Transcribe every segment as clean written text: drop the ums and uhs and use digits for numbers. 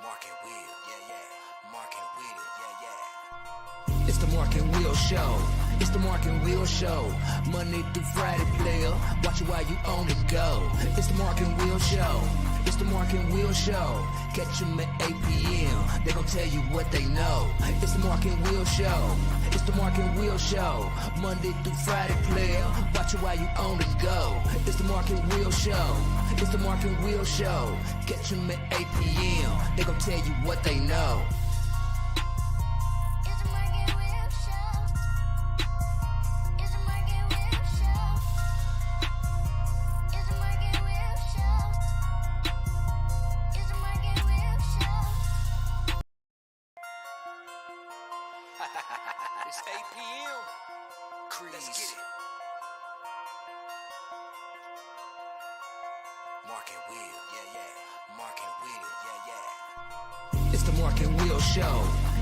Mark and Will, yeah. Mark and Will, yeah. It's the Mark and Will Show. It's the Mark and Will Show. Monday through Friday, player. Watch it while you on the go. It's the Mark and Will Show. It's the Mark and Will Show. Catch them at 8 p.m. They gon' tell you what they know. It's the Mark and Will Show. It's the Mark and Will Show. Monday through Friday, player. Watch it while you on the go. It's the Mark and Will Show. It's the Mark and Will Show. Catch them at 8 p.m. They gon' tell you what they know. It's 8 p.m. Crease. Let's get it. Mark and Will, yeah. Mark and Will, yeah. It's the Mark and Will Show.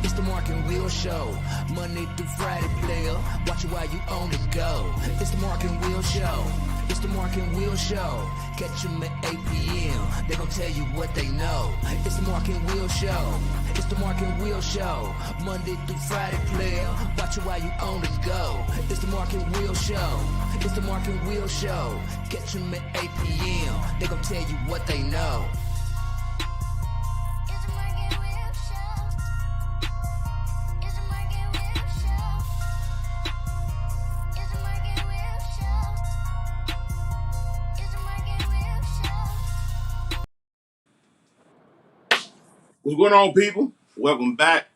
It's the Mark and Will Show. Monday through Friday, player. Watch it while you on the go. It's the Mark and Will Show. It's the Mark and Will Show. Catch them at 8 p.m. They gon' tell you what they know. It's the Mark and Will Show. It's the Mark and Will Show. Monday through Friday, player. Watch it while you on the go. It's the Mark and Will Show. It's the Mark and Will Show. Catch them at 8 p.m. They gon' tell you what they know. What's going on, people? Welcome back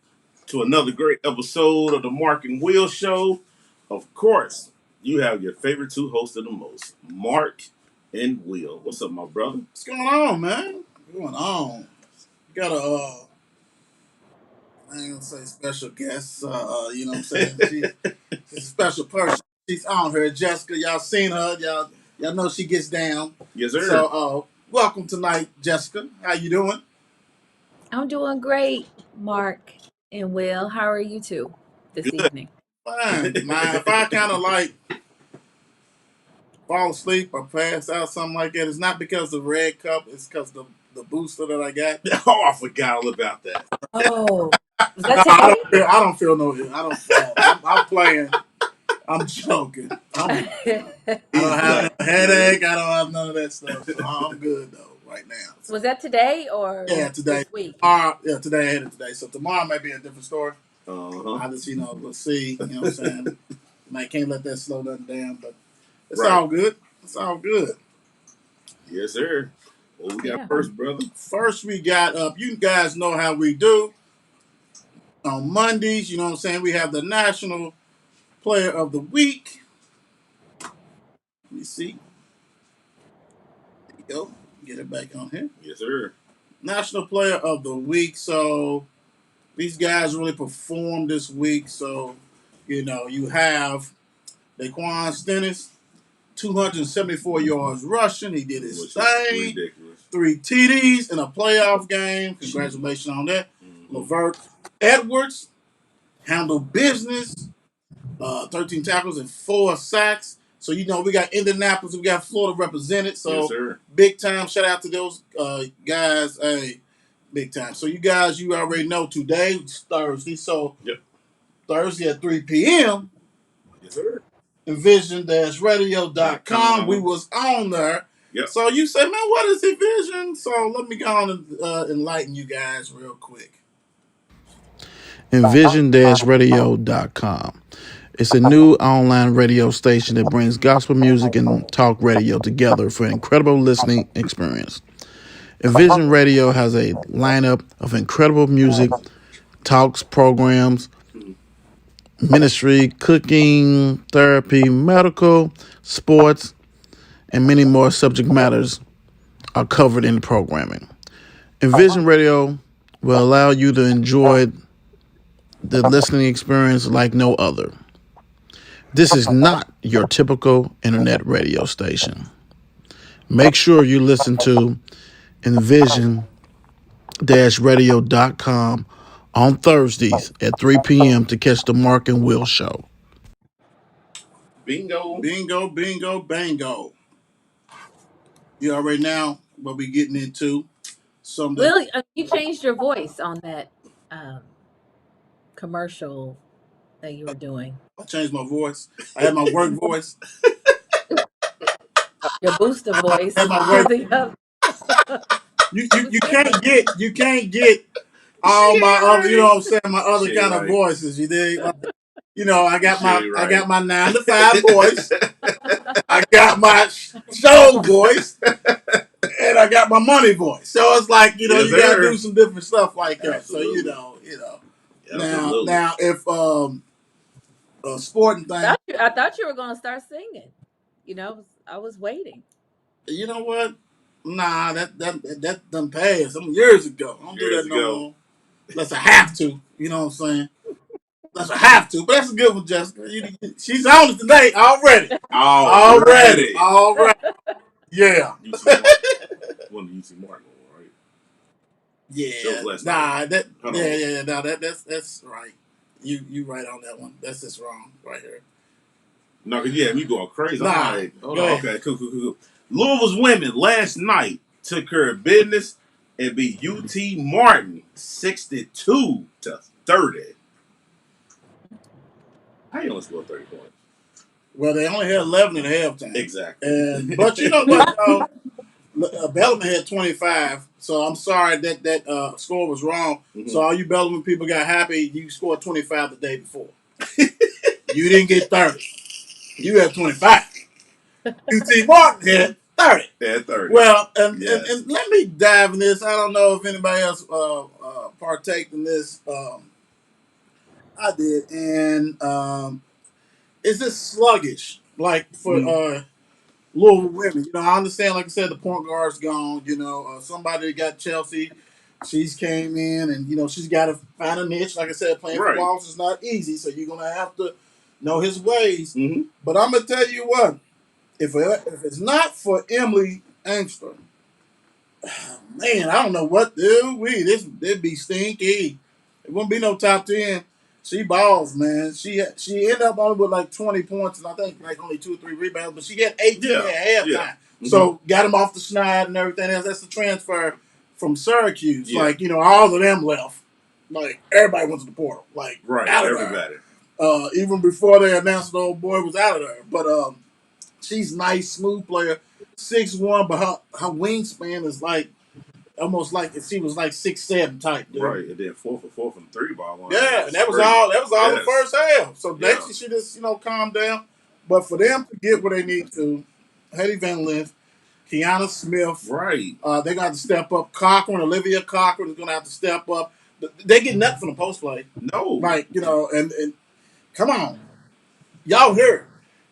to another great episode of the Mark and Will Show. Of course, you have your favorite two hosts of the most, Mark and Will. What's up, my brother? What's going on, man? What's going on? We got I ain't gonna say special guest, you know what I'm saying? She's a special person. She's on here, Jessica. Y'all seen her. Y'all know she gets down. Yes, sir. So, welcome tonight, Jessica. How you doing? I'm doing great, Mark and Will. How are you two this evening? Fine. Man, if I kind of like fall asleep or pass out, something like that, it's not because of the red cup. It's because the booster that I got. Oh, I forgot all about that. Oh, was that today? I don't feel no. I don't. I'm playing. I'm joking. I don't have a headache. I don't have none of that stuff. So I'm good though right now. So, Was that today or today. this week? Today I had it today. So tomorrow might be a different story. Uh-huh. I just we'll see. You know what I'm saying? I can't let that slow nothing down, but it's Right. all good. It's all good. Yes, sir. What we got first, brother? First we got you guys know how we do. On Mondays, you know what I'm saying? We have the National Player of the Week. Let me see. There you go. Get it back on here. Yes, sir. National Player of the Week. So these guys really performed this week. So, you have Daquan Stennis, 274 yards rushing. He did his Which is thing. ridiculous. 3 TDs in a playoff game. Congratulations on that. Mhm. Levert Edwards handled business. 13 tackles and 4 sacks. So, we got Indianapolis, we got Florida represented. So, Yes, sir. big time. Shout out to those guys. Hey, big time. So, you guys, you already know today is Thursday. So, Yep. Thursday at 3 p.m., Yes, sir. envision-radio.com. We was on there. Yep. So, you say, man, what is Envision? So, let me go on and enlighten you guys real quick. Envision-radio.com. It's a new online radio station that brings gospel music and talk radio together for an incredible listening experience. Envision Radio has a lineup of incredible music, talks, programs, ministry, cooking, therapy, medical, sports, and many more subject matters are covered in the programming. Envision Radio will allow you to enjoy the listening experience like no other. This is not your typical internet radio station. Make sure you listen to envision-radio.com on Thursdays at 3 p.m. to catch the Mark and Will Show. Bingo. Bingo, bingo, bango. You already know what we getting into. some that Will, you changed your voice on that um, commercial that you were doing. I changed my voice. I had my work voice. Your booster I voice had my to work. the other. You, It was you can't different. get She all my ain't other, you right. know what I'm saying, my other She ain't kind of right. voices. You dig? Like, you know, She ain't I right. got my 9 to 5 voice. I got my show voice, and I got my money voice. So it's like, you know, Yes, you got to do sir. some different stuff like that. So Absolutely. you know. Absolutely. Now if a sporting thing, I thought you were going to start singing. I was waiting. you know what? Nah, that done passed some years ago. I don't do Years that no ago. more. Unless I have to. You know what I'm saying? Unless I have to. But that's a good one, Jessica. She's on it today already. Already. Already. Yeah. UT Martin. One of the UT Martin, right? That was Yeah. last night. Nah, that Hold yeah, on. yeah, yeah. No, that's right. You right on that one. That's just wrong right here. No, cause yeah, me going crazy. I'm Nah, like, hold go on, ahead. okay, cool. Louisville's women last night took care of business and beat UT Martin 62-30. How you only score 30 points? Well, they only had 11 at halftime. Exactly. And but you know what, though? Bellermine had 25, so I'm sorry that score was wrong. So all you Bellermine people got happy. You scored 25 the day before. You didn't get 30. You had 25. UT Martin had 30. Yeah, 30. Well, Yes. and let me dive in this. I don't know if anybody else partaked in this. I did, and it's just sluggish, like for Mhm. Louisville women. You know, I understand. Like I said, the point guard's gone. You know, somebody got Chelsea. She's came in, and you know she's got to find a niche. Like I said, playing for Right. Wallace is not easy, so you're gonna have to know his ways. Mm-hmm. But I'm gonna tell you what: if it's not for Emily Angster, man, I don't know what do we. It'd be stinky. It wouldn't be no top 10. She balls, man. She ended up only with like 20 points and I think like only 2 or 3 rebounds, but she had 18 Yeah. at halftime. Yeah. Mm-hmm. So got him off the schneid and everything else. That's the transfer from Syracuse. Yeah. Like, you know, all of them left. Like everybody went to the portal. Like Right. out of Everybody. there. Even before they announced the old boy was out of there. But she's nice, smooth player. 6'1", but her wingspan is like almost like if she was like 6'7" type, dude. Right. And then 4 for 4 from the 3-ball line. Yeah, and that was great. all. That was all the Yes. first half. So Yeah. next, she just calm down. But for them to get where they need to, Hattie Van Lith, Kiana Smith, Right. they're gonna have to step up. Cochran, Olivia Cochran is gonna have to step up. They get nothing from the post play. No. Like and come on, y'all here,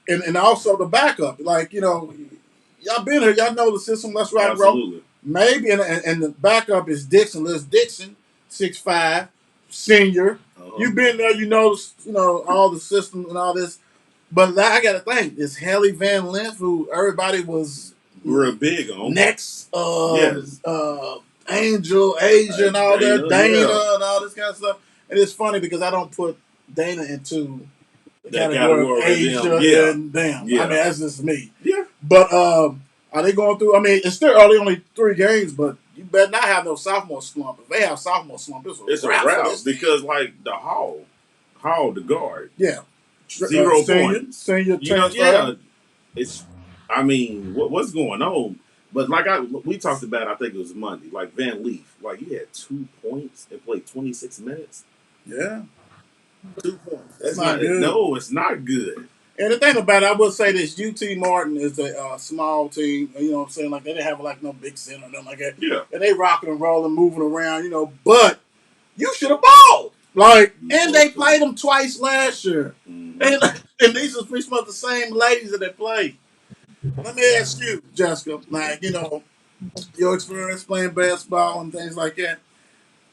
and also the backup. Like y'all been here. Y'all know the system. Let's rock and roll. Absolutely. Maybe and the backup is Dixon. Liz Dixon, 6'5", senior. You've been there. You know all the system and all this. But I got to think it's Haley Van Lith, who everybody was real big on. Next, Yes. Angel, Asia, and all Dana, that, Dana, yeah. and all this kind of stuff. And it's funny because I don't put Dana into the That category of category of Asia them, yeah. and them. Yeah. I mean, that's just me. Yeah. But are they going through? I mean, it's still early, only 3 games, but you better not have no sophomore slump. If they have sophomore slump, it's a wrap. Because like the Hall, the guard, Yeah, 0 points. Senior transfer. Yeah. It's, I mean, what's going on? But like we talked about, I think it was Monday. Like Van Leaf, like he had 2 points and played 26 minutes. Yeah, 2 points. That's not good. No, it's not good. And the thing about it, I will say this: UT Martin is a small team. You know what I'm saying? Like they didn't have like no big center or nothing like that. Yeah. And they rocking and rolling, moving around. You know, but you should have balled. Like, and they played them twice last year. Mm-hmm. And these are pretty much the same ladies that they played. Let me ask you, Jessica, like, your experience playing basketball and things like that.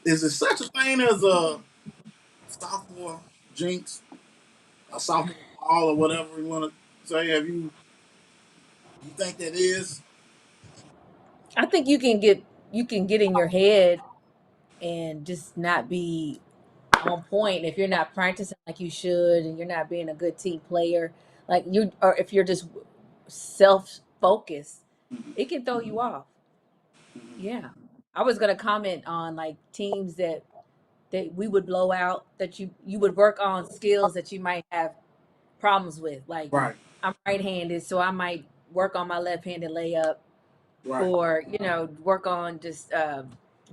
Is there such a thing as a sophomore jinx, a sophomore ball, or whatever you want to say? You think that is? I think you can get in your head and just not be on point if you're not practicing like you should and you're not being a good team player. Like you, or if you're just self focused, it can throw you off. Yeah. I was gonna comment on like teams that we would blow out, that you would work on skills that you might have problems with. Like Right, I'm right-handed, so I might work on my left-handed layup, right. or work on just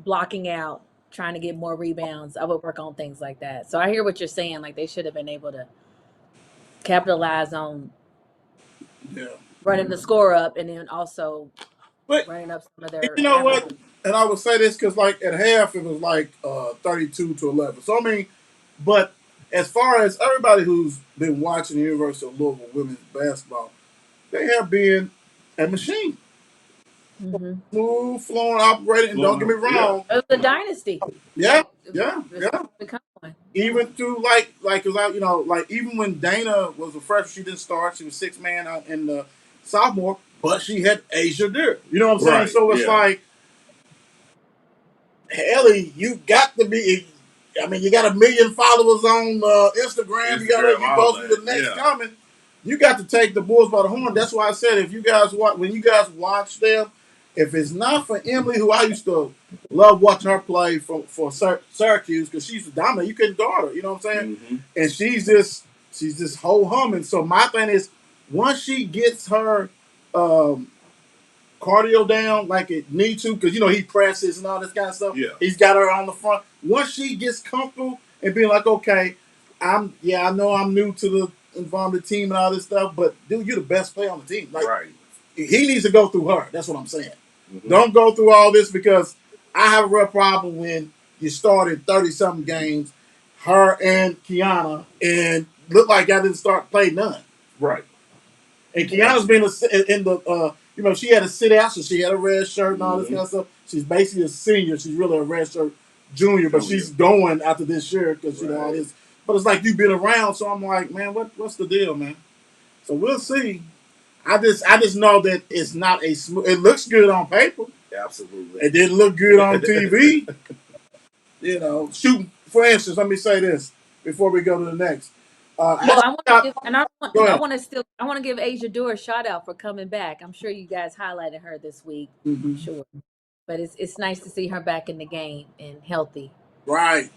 blocking out, trying to get more rebounds. I would work on things like that. So I hear what you're saying. Like they should have been able to capitalize on Yeah. running the score up, and then also But running up some of you their know average. what? And I would say this because, like, at half, it was like 32-11. So, I mean, but as far as everybody who's been watching the University of Louisville women's basketball, they have been a machine. Mm-hmm. Smooth, flowing, operating. And don't get me Yeah. wrong. It was a dynasty. Yeah, Like yeah, it's yeah. become one. Even through, cause I, like, even when Dana was a freshman, she didn't start. She was six man out in the sophomore, but she had Asia there. You know what I'm saying? Right. So it's Yeah. like, Ellie, you got to be. I mean, you got 1 million followers on Instagram. Instagram, You all supposed to be that. the next Yeah. coming. You got to take the bulls by the horn. That's why I said if you guys watch, when you guys watch them, if it's not for Emily, who I used to love watching her play for Syracuse because she's dominant, you couldn't guard her. You know what I'm saying? Mm-hmm. And she's just whole humming. So my thing is, once she gets her um, cardio down like it needs to, because he presses and all this kind of stuff. Yeah. He's got her on the front. Once she gets comfortable and being like, okay, I know I'm new to the environment team and all this stuff, but dude, you're the best player on the team. Like Right. he needs to go through her. That's what I'm saying. Mm-hmm. Don't go through all this because I have a real problem when you started 30-something games, her and Kiana, and looked like I didn't start play none. Right. And Kiana's been in the, she had a sit out, so she had a red shirt and all this Mm-hmm. kind of stuff. She's basically a senior. She's really a red shirt junior, but she's going after this year because, all Right. this. But it's like you've been around, so I'm like, man, what's the deal, man? So we'll see. I just know that it's not a smooth. It looks good on paper. Absolutely. It didn't look good on TV. Shooting. For instance, let me say this before we go to the next. Well, I want to give, and Go ahead. I want to give Asia Dore a shout out for coming back. I'm sure you guys highlighted her this week. I'm Mm-hmm. sure, but it's nice to see her back in the game and healthy. Right.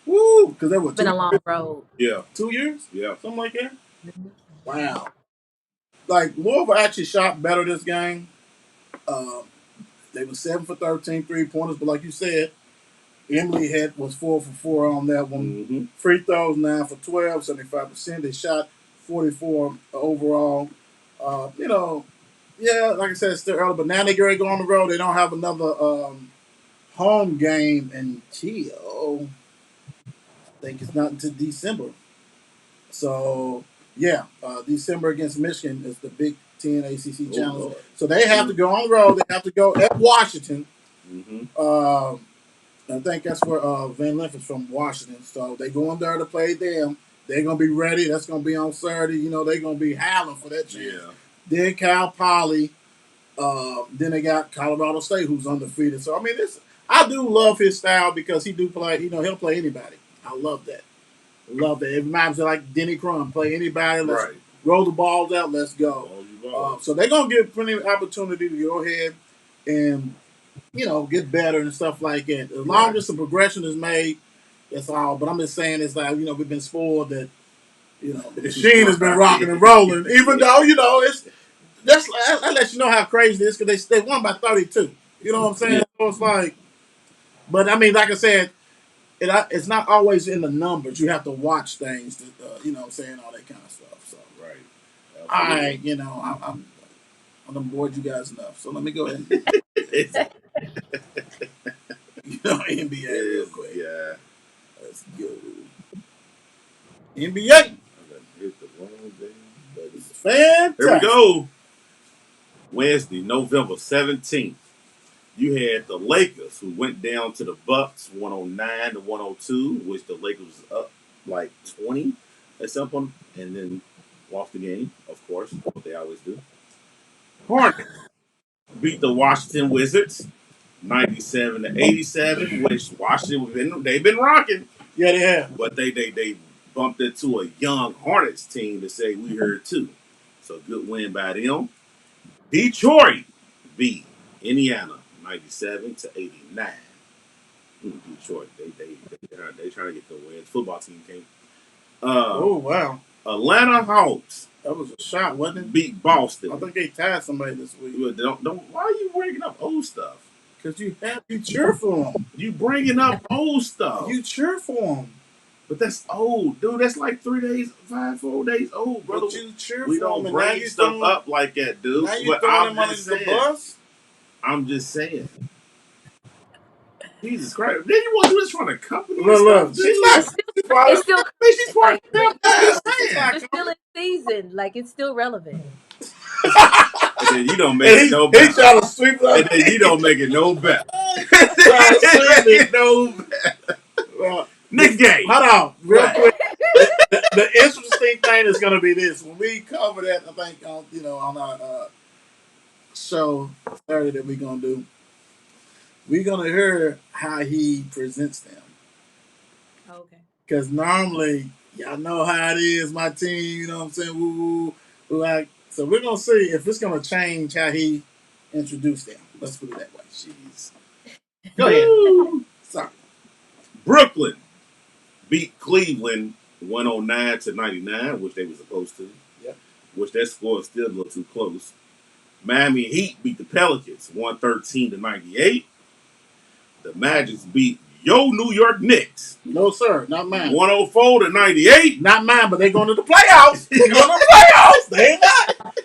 Woo! Because that was It's been a long road. Yeah. 2 years, Yeah. something like that. Mhm. Wow. Like Louisville actually shot better this game. Um, they were 7 for 13 3-pointers, but like you said, Emily was 4 for 4 on that one. Mm-hmm. Free throws 9 for 12, 75%. They shot 44 overall. Yeah, like I said, it's still early, but now they're going to go on the road. They don't have another home game until I think it's not until December. So yeah, December against Michigan is the Big Ten ACC challenge. Lord. So they have to go on the road. They have to go at Washington. Mm-hmm. I think that's where Van Lith is from, Washington. So they go in there to play them. They're gonna be ready. That's gonna be on Saturday. They're gonna be howling for that chance. Yeah. Then Cal Poly. Then they got Colorado State, who's undefeated. So I mean, I do love his style because he do play. He'll play anybody. I love that. Love that. It reminds me like Denny Crum. Play anybody. Let's Right. roll the balls out. Let's go. So they're gonna get plenty of opportunity to go ahead and get better and stuff like that. As long as the progression is made, that's all. But I'm just saying it's like we've been spoiled that the machine has been rocking and rolling. Even though it's that lets you know how crazy it is because they won by 32. You know what I'm saying? So it's like, but I mean, like I said, it's not always in the numbers. You have to watch things to, what I'm saying, all that kind of stuff. So, Right. I I'm bored you guys enough. So let me go ahead and NBA real quick. Yeah. Let's go. NBA. Hit the wrong thing, but It's fantastic. here we go. Wednesday, November 17th. You had the Lakers who went down to the Bucks 109-102, which the Lakers was up like 20 at some point, and then lost the game, of course, what they always do. Hornets beat the Washington Wizards 97-87, which Washington they've been rocking, Yeah, they have. but they bumped into a young Hornets team to say we heard too. So good win by them. Detroit beat Indiana 97 to 89. Detroit, they trying to get the wins. Football team came. Oh wow, Atlanta Hawks that was a shot, wasn't it? beat Boston. I think they tied somebody this week. Don't. Why are you bringing up old stuff? Because you cheer for them. You bringing up old stuff. You cheer for them. But that's old, dude. That's like 4 days old, brother. But you cheer We for don't them. bring stuff up like that, dude. Now you But throwing them under the bus. I'm just saying. Jesus Christ! Then you want to do this from the company? Look, she's not. It's still She's part like, of the company. I'm just saying. it's still in season. Like it's still relevant. And then you don't make it no better. He trying to sweep it. And then you don't make it no better. No better. Nick Gay. Hold on, real quick. The interesting thing is going to be this: when we cover that, I think on our show Saturday that we're going to do, we're going to hear how he presents them. Okay. Because normally, y'all know how it is, my team. You know what I'm saying? Woo, like. So we're going to see if it's going to change how he introduced them. Let's put it that way. Jeez. Go ahead. Sorry. Brooklyn beat Cleveland 109 to 99, which they were supposed to. Yep. Which that score is still a little too close. Miami Heat beat the Pelicans 113 to 98. The Magic beat New York Knicks. No, sir. Not mine. 104 to 98. Not mine, but they going to the playoffs. They going to the playoffs.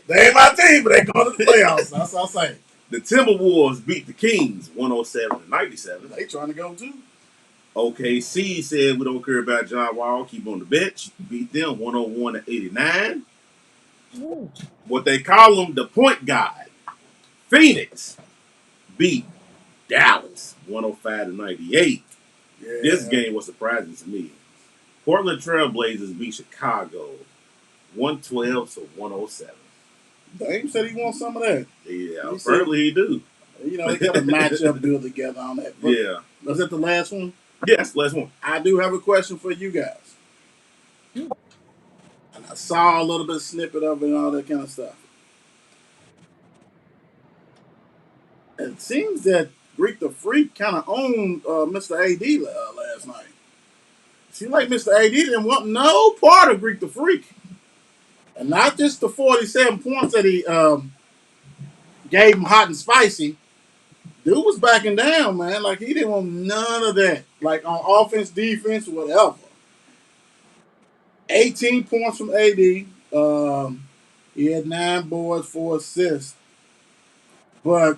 They ain't my team, but they going to the playoffs. That's what I'm saying. The Timberwolves beat the Kings 107 to 97. They trying to go too. OKC said we don't care about John Wall, keep on the bench. Beat them 101 to 89. Ooh. What they call him, the point guy. Phoenix beat Dallas 105 to 98. Yeah. This game was surprising to me. Portland Trailblazers beat Chicago 112 to 107. Dame said he wants some of that. Yeah, apparently he do. They got a matchup build together on that. But Yeah. was that the last one? Yes, last one. I do have a question for you guys. And I saw a little bit of snippet of it and all that kind of stuff. It seems that Greek the Freak kind of owned Mr. AD last night. Seemed like Mr. AD didn't want no part of Greek the Freak. And not just the 47 points that he gave him hot and spicy. Dude was backing down, man. Like, he didn't want none of that. Like, on offense, defense, whatever. 18 points from AD. He had 9 boards, 4 assists. But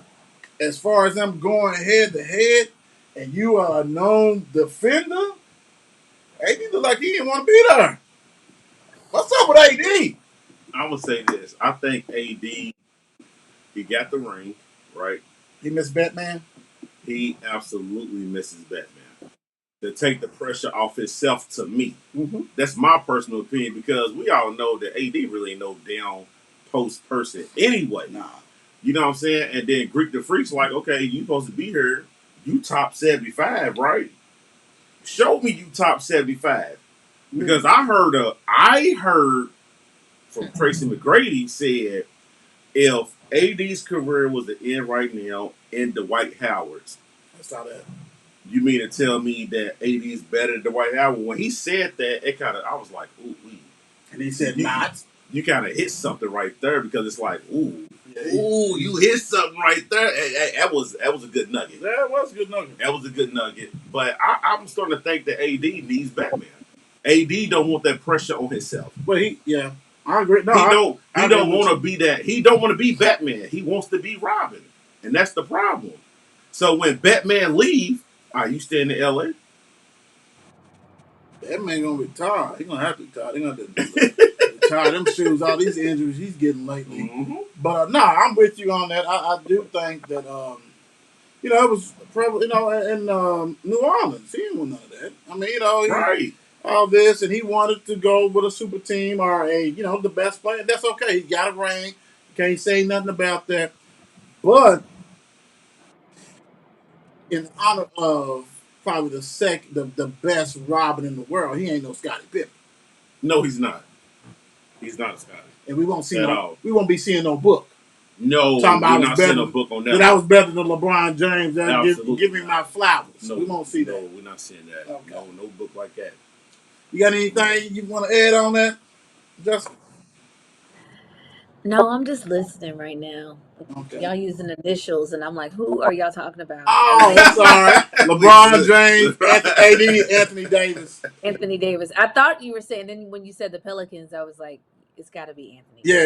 as far as them going head to head, and you are a known defender, AD looked like he didn't want to be there. What's up with AD? I'm going to say this. I think AD, he got the ring, right? He missed Batman? He absolutely misses Batman. To take the pressure off himself to me. Mm-hmm. That's my personal opinion because we all know that AD really ain't no down post person anyway. Nah. You know what I'm saying? And then Greek the Freak's like, okay, you supposed to be here. You top 75, right? Show me you top 75. Because I heard from Tracy McGrady said if AD's career was to end right now in Dwight Howard's. I saw that. You mean to tell me that AD is better than Dwight Howard? When he said that, it kind of, I was like, ooh, wee. And he said not. You kind of hit something right there because it's like, ooh, Yeah, ooh, you hit something right there. That was a good nugget. That was a good nugget. That was a good nugget. But I'm starting to think that AD needs Batman. AD don't want that pressure on himself. But I agree. No, He don't want to be that. He don't want to be Batman. He wants to be Robin, and that's the problem. So when Batman leave, you staying in LA? That man gonna retire. He gonna have to retire. They gonna have to retire them shoes. All these injuries he's getting lately. Mm-hmm. But no, I'm with you on that. I do think that it was probably in New Orleans. He didn't want none of that. I mean, Right. all this, and he wanted to go with a super team or the best player. That's okay. He got a ring. Can't say nothing about that. But in honor of probably the best Robin in the world, he ain't no Scottie Pippen. No, he's not. He's not a Scottie. And we won't see At all. we won't be seeing no book. No, talking about we're not seeing a book on that. That I was better than LeBron James. Absolutely give me my flowers. No, we won't see that. No, we're not seeing that. Okay. No book like that. You got anything you want to add on that, Justin? No, I'm just listening right now. Okay. Y'all using initials, and I'm like, who are y'all talking about? Oh, that's all right. LeBron James, AD, Anthony Davis. Anthony Davis. I thought you were saying, then when you said the Pelicans, I was like, it's got to be Anthony. Yeah.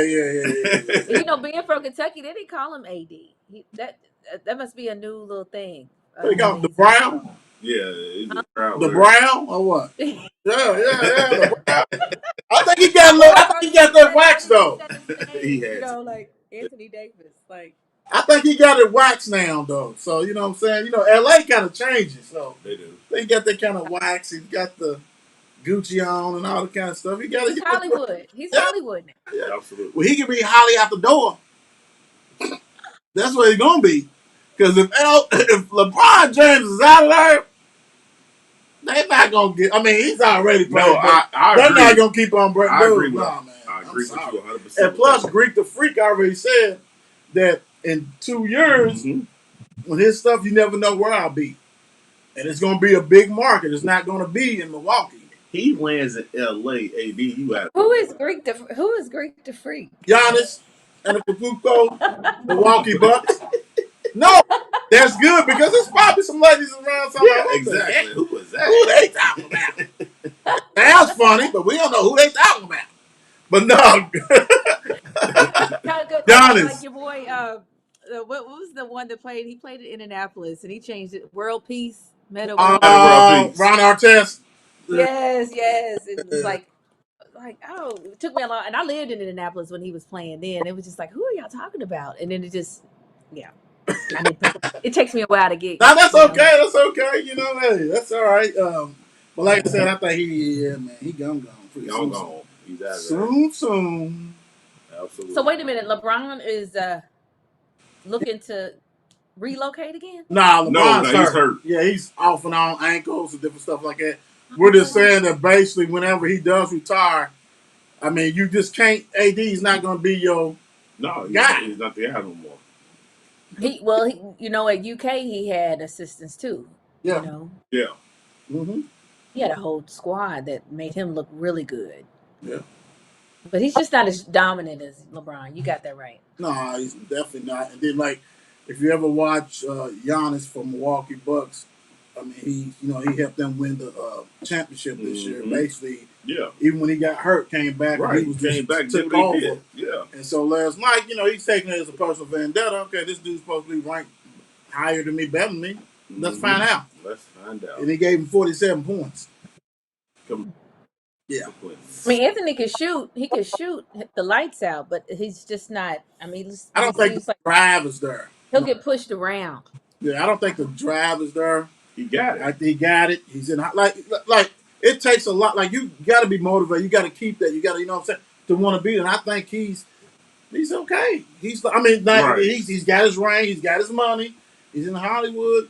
But, you know, being from Kentucky, they didn't call him AD. That must be a new little thing. What you got, the Brown? Yeah, he's a Brown. The Brown or what? yeah. The Brown. I think he got that wax though. He has. You know, like Anthony Davis. Like I think he got it waxed now though. So you know what I'm saying. You know, LA kind of changes. So they do. They got that kind of wax. He's got the Gucci on and all the kind of stuff. He's Hollywood. He's Hollywood now. Yeah, absolutely. Well, he can be Holly out the door. That's what he's gonna be. Because if LeBron James is out of there, they're not gonna get. I mean, he's already playing. No, I they're agree. not gonna keep on breaking. I agree with man. I agree with you 100%. And plus, Greek the Freak already said that in 2 years, when his stuff, you never know where I'll be, and it's gonna be a big market. It's not gonna be in Milwaukee. He lands in LA. AD, you got Who is Greek the Freak? Giannis and the Kakuko, Milwaukee Bucks. No, that's good because there's probably some ladies around. Yeah, exactly. Who was that? Who they talking about? Sounds funny, but we don't know who they talking about. But no, Giannis. Like your boy. What was the one that played? He played at Indianapolis and he changed it. World Peace. Meta World Peace. Ron Artest. Yes. It was like oh, it took me a lot. And I lived in Indianapolis when he was playing then. It was just like, who are y'all talking about? And then it just, yeah. I mean, it takes me a while to get. No, that's okay. That's okay. You know, hey, that's all right. But like I said, I think he gone. He's gone. He's out soon. Absolutely. So wait a minute, LeBron is looking to relocate again? Nah, LeBron's he's hurt. Yeah, he's off and on ankles and different stuff like that. We're just saying that basically whenever he does retire, I mean, you just can't. AD's not going to be your guy. He's not the guy no more. He you know, at UK he had assistants too. Yeah. You know. Yeah. Mm-hmm. He had a whole squad that made him look really good. Yeah. But he's just not as dominant as LeBron. You got that right. No, he's definitely not. And then, like, if you ever watch Giannis from Milwaukee Bucks, I mean, he helped them win the championship this year. Basically, yeah. Even when he got hurt, came back. Right. And came back, took over. Did. Yeah. And so last night, he's taking it as a personal vendetta. Okay, this dude's supposed to be ranked higher than me, better than me. Let's find out. And he gave him 47 points. Yeah. I mean, Anthony can shoot. He can shoot the lights out, but he's just not. I mean, I don't think the drive is there. He'll get pushed around. Yeah, I don't think the drive is there. He got it. He got it. He's in like it takes a lot. Like you got to be motivated. You got to keep that. You got to, you know what I'm saying, to want to be. And I think he's okay. He's got his ring. He's got his money. He's in Hollywood.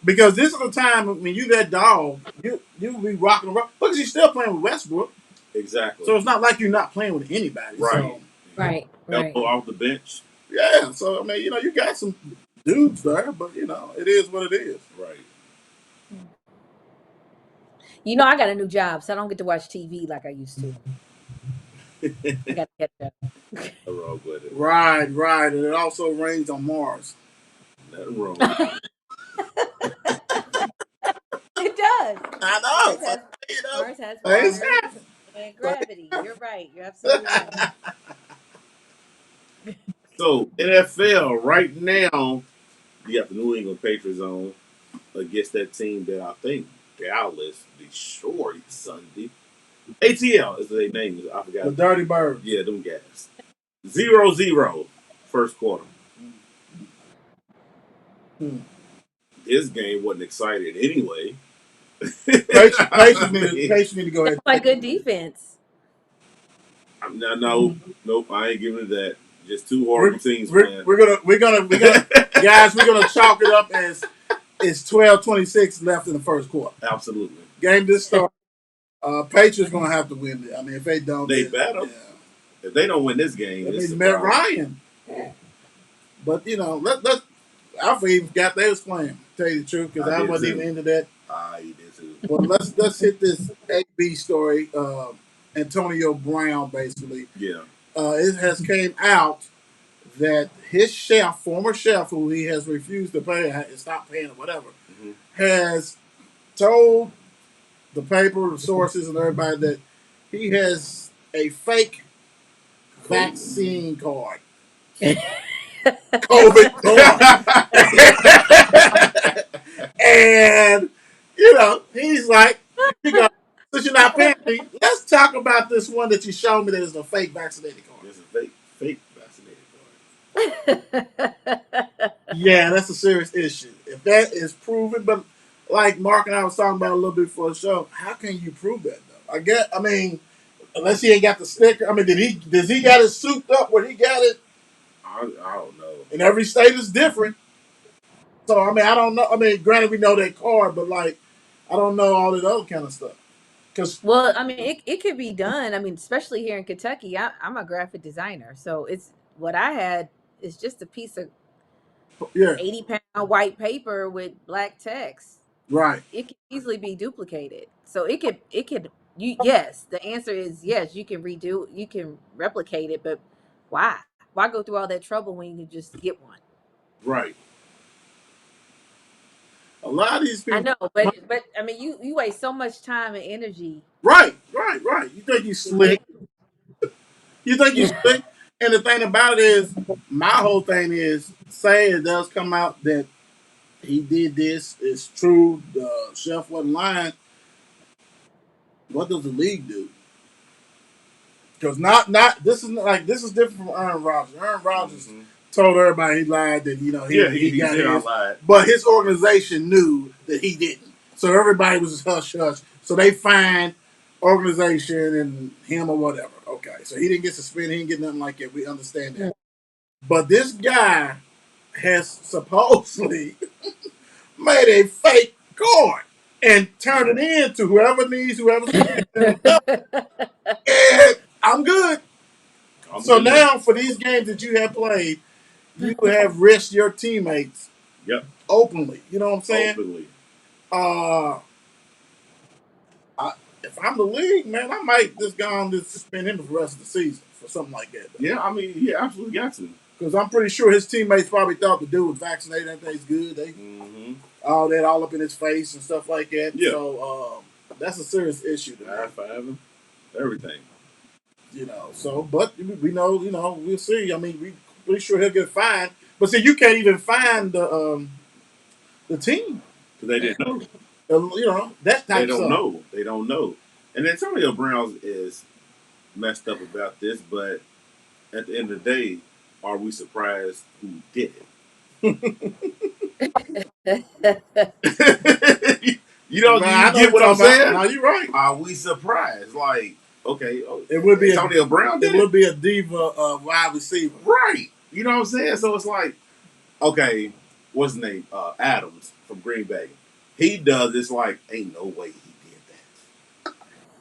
Because this is the time when you that dog, you'll be rocking around. Because he's still playing with Westbrook. Exactly. So it's not like you're not playing with anybody. Right. So, right. Elbow off the bench. Yeah. So I mean, you got some dudes there, but it is what it is. Right. I got a new job, so I don't get to watch TV like I used to. I got to catch up. Wrong with it. Right. And it also rains on Mars. Nothing wrong. It does. I know. Mars has water and gravity. You're right. You're absolutely right. So, NFL, right now, you got the New England Patriots on against that team that I think Dallas destroyed Sunday. ATL is their name. I forgot. The Dirty Birds. Yeah, them guys. 0-0 first quarter. This game wasn't exciting anyway. Patriots need to go ahead. That's like good defense. Nope. I ain't giving it that. Just two horrible teams. We're gonna guys. We're gonna chalk it up as it's 12:26 left in the first quarter. Absolutely. Game this start. Patriots gonna have to win it. I mean, if they don't, they better. Yeah. If they don't win this game, that it's means Matt Ryan. Yeah. But let I even got they was playing. Tell you the truth, because I did wasn't too. even into that. You did too. Well, let's hit this AB story. Antonio Brown, basically. Yeah. It has came out that his chef, former chef, who he has refused to pay and stopped paying or whatever, Mm-hmm. has told the paper, the sources, and everybody that he has a fake vaccine card, COVID card, and he's like, you go, since you're not paying me, let's talk about this one that you showed me that is a fake vaccinated card. This is fake vaccinated Yeah, that's a serious issue. If that is proven, but like Mark and I was talking about a little bit before the show, how can you prove that though? I mean, unless he ain't got the sticker. I mean, does he got it souped up where he got it? I don't know. And every state is different. So I mean, I don't know. I mean, granted we know that card, but like, I don't know all that other kind of stuff. Cause Well, I mean, it could be done. I mean, especially here in Kentucky, I'm a graphic designer, so it's what I had is just a piece of yeah, 80-pound white paper with black text. right, It can easily be duplicated. So it could you yes, the answer is yes, you can replicate it, but why? Why go through all that trouble when you can just get one? right. A lot of these I people, know, but I mean you waste so much time and energy. right. You think you To make slick? You think you slick? And the thing about it is, my whole thing is, say it does come out that he did this, it's true, the chef wasn't lying. What does the league do? Because not this is different from Aaron Rodgers. Aaron Rodgers Mm-hmm. told everybody he lied that Yeah, he he got said I his, lied. but his organization knew that he didn't. So everybody was hush hush. So they fined organization and him or whatever. Okay, so he didn't get suspended. He didn't get nothing like that. We understand that. But this guy has supposedly made a fake card and turned it in to whoever needs whoever's and I'm good. So Good. now for these games that you have played, you have risked your teammates Yep. openly. You know what I'm saying? Openly. Uh, if I'm the league, man, I might just go on to suspend him for the rest of the season for something like that. Yeah, I mean, yeah, absolutely got to. Because I'm pretty sure his teammates probably thought the dude was vaccinated, everything's good. They all that all up in his face and stuff like that. Yeah. So that's a serious issue to High me. five, everything. So but we know, we'll see. I mean, we pretty sure he'll get fined. But see, you can't even find the team. Because they didn't know. That type They of don't stuff. know. They don't know. And Antonio Brown is messed up about this, but at the end of the day, are we surprised who did it? you know, Man, you get what I'm saying? No, you're right. Are we surprised? Like, okay, It would be Antonio Brown did it would be a diva wide receiver. right. You know what I'm saying? So it's like, okay, what's his name? Adams from Green Bay. He does this like, ain't no way he did that.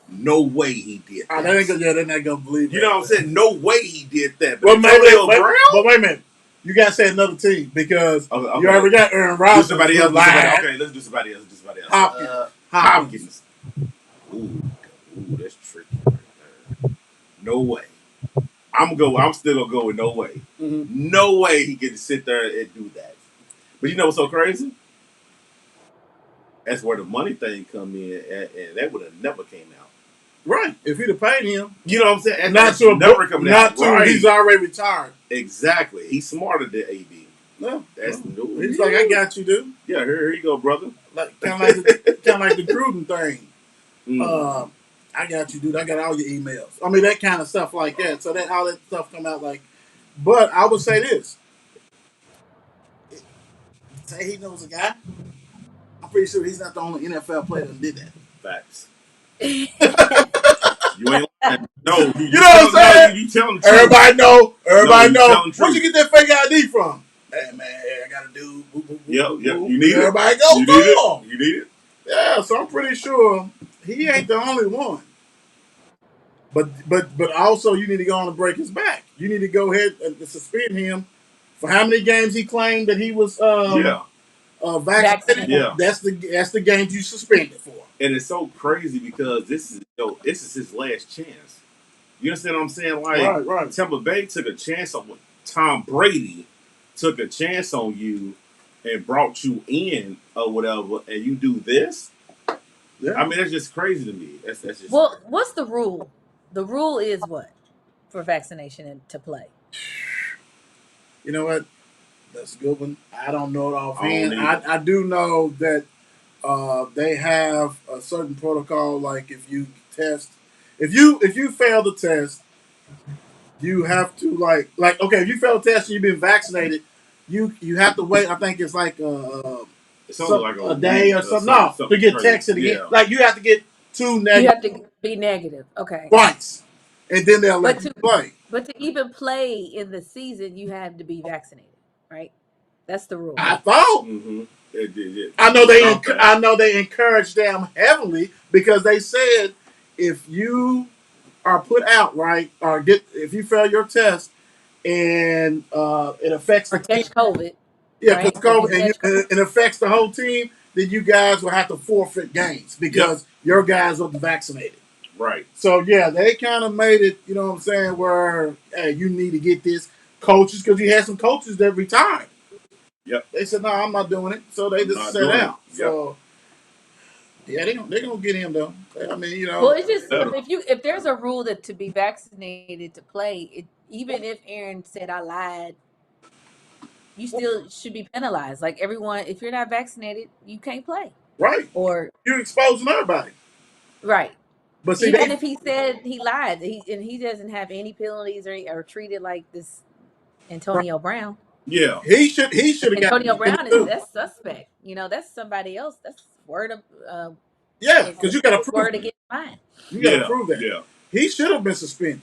No way he did that. They're not gonna believe. You know what I'm saying? No way he did that. But Antonio Brown? But wait a minute. You gotta say another team because Okay. you already got Aaron Rodgers. Somebody else. Okay, let's do somebody else. Hopkins. Ooh, that's tricky right there. No way. I'm still gonna go with no way. Mm-hmm. No way he can sit there and do that. But you know what's so crazy? That's where the money thing come in, and that would have never came out. Right. If he'd have paid him, you know what I'm saying? And not to never coming out. Right. He's already retired. Exactly. He's smarter than AB. No, that's no. He's like, I got you, dude. Yeah, here you go, brother. Like kind of like the Gruden thing. I got you, dude. I got all your emails. I mean, that kind of stuff like that. So that all that stuff come out like. But I would say this: say he knows a guy. I'm pretty sure he's not the only NFL player that did that. Facts. You ain't lying. No, you know what I'm saying? You telling the truth. Everybody know. Everybody know. Where'd you get that fake ID from? Hey man, I got a dude. Yep. You need everybody it. Everybody go. You need it. Yeah, so I'm pretty sure he ain't the only one. But also you need to go on and break his back. You need to go ahead and suspend him For how many games he claimed that he was Yeah, vaccinated? yeah. That's the games you suspended for. And it's so crazy because this is his last chance. You understand what I'm saying? Like Right. Tampa Bay took a chance on Tom Brady took a chance on you and brought you in or whatever, and you do this. Yeah. I mean, that's just crazy to me. That's just Well, what's the rule? The rule is what for vaccination and to play? You know what? That's a good one. I don't know it I don't offhand. either. I do know that they have a certain protocol. Like if you test, if you fail the test, you have to like okay. If you fail the test and you've been vaccinated, you have to wait. I think it's like It's only like a day week or something. No, to something get crazy. texted again. Yeah, Like you have to get two You negative have to be negative. Okay. twice, and then they'll But let you to play. but to even play in the season, you have to be vaccinated, right? That's the rule. I thought. mm-hmm. It. I know You thought that. I know they encourage them heavily because they said if you are put out right or if you fail your test and it affects the Or team, catch COVID, yeah, right? because If you COVID and catch COVID. it affects the whole team, then you guys will have to forfeit games because your guys are vaccinated. Right. So yeah, they kind of made it. You know what I'm saying? Where hey, you need to get this coaches because you had some coaches that retired. Yep. They said no, I'm not doing it. So they I'm just not sat doing out. it. Yep. So. Yeah, they gonna get him though. I mean, you Well, know, it's just Better. if there's a rule that to be vaccinated to play, even if Aaron said I lied, you still should be penalized. Like everyone, if you're not vaccinated, you can't play. right? Or You're exposing everybody. right. But see, Even they if he said he lied, he doesn't have any penalties or treated like this right. Antonio Brown. Yeah. He should have got Antonio suspended Brown is too. that's suspect. That's somebody else. That's word of Yeah, it's because you got to his prove word that. against mine. You got to Yeah. prove that. Yeah. He should have been suspended.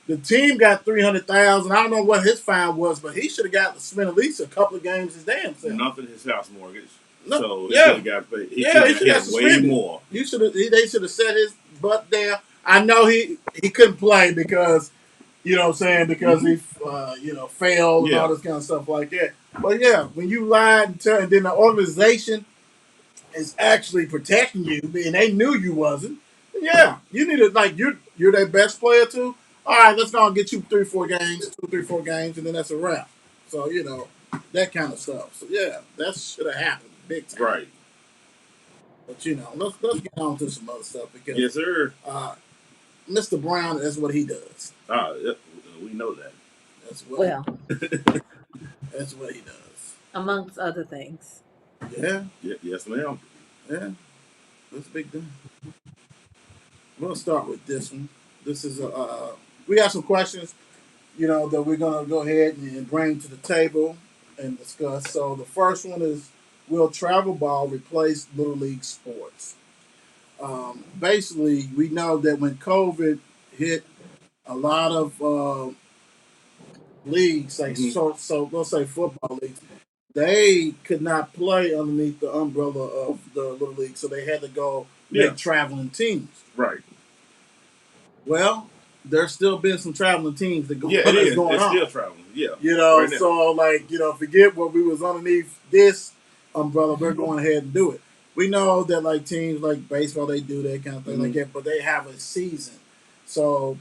The team got 300,000. I don't know what his fine was, but he should have got to spend at least a couple of games his damn self. Nothing his house mortgage. No, So he yeah, should have got paid. He yeah, he should should have have had way suspended. more. They should have set his butt down. I know he couldn't play because you know what I'm saying? Because he, failed and all Yeah. this kind of stuff like that. But yeah, when you lied and then the organization is actually protecting you, and they knew you wasn't, yeah, you need to like you're their best player too. All right, let's go and get you 3-4 games, and then that's a wrap. So that kind of stuff. So yeah, that should have happened big time. Right. But let's get on to some other stuff because Yes, sir. Mr. Brown, that's what he does. Yep. We know that. That's what Well, that's what he does. amongst other things. Yeah. Yes, ma'am. Yeah, that's a big thing. We'll start with this one. This is we got some questions, that we're gonna go ahead and bring to the table and discuss. So the first one is, will travel ball replace little league sports? Basically, we know that when COVID hit, a lot of leagues, like so let's say football leagues, they could not play underneath the umbrella of the little league, so they had to go make traveling teams. Right. Well, there's still been some traveling teams that Yeah, it is. going It's on. still traveling. Yeah. Right so forget what we was underneath this umbrella. We're going ahead and do it. We know that like teams like baseball, they do that kind of thing like that, but they have a season. So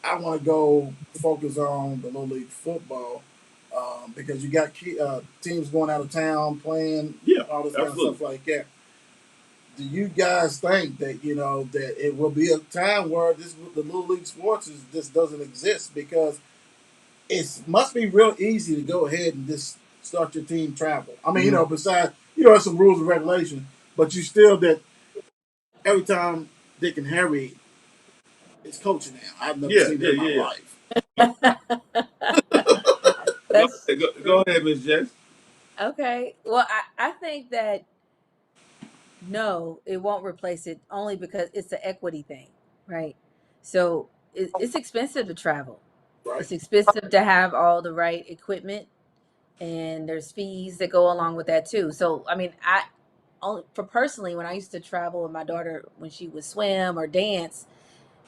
I want to go focus on the little league football because you got teams going out of town playing, all this kind of stuff like that. Do you guys think that that it will be a time where the little league sports just doesn't exist because it must be real easy to go ahead and just start your team travel? I mean, besides there's some rules and regulations, but you still that every time Dick and Harry is coaching now. I've never seen that in my life. Go ahead, Miss Jess. Okay. Well, I think that no, it won't replace it only because it's an equity thing, right? So it's expensive to travel. Right. It's expensive to have all the right equipment, and there's fees that go along with that too. So I mean, for personally, when I used to travel with my daughter when she would swim or dance,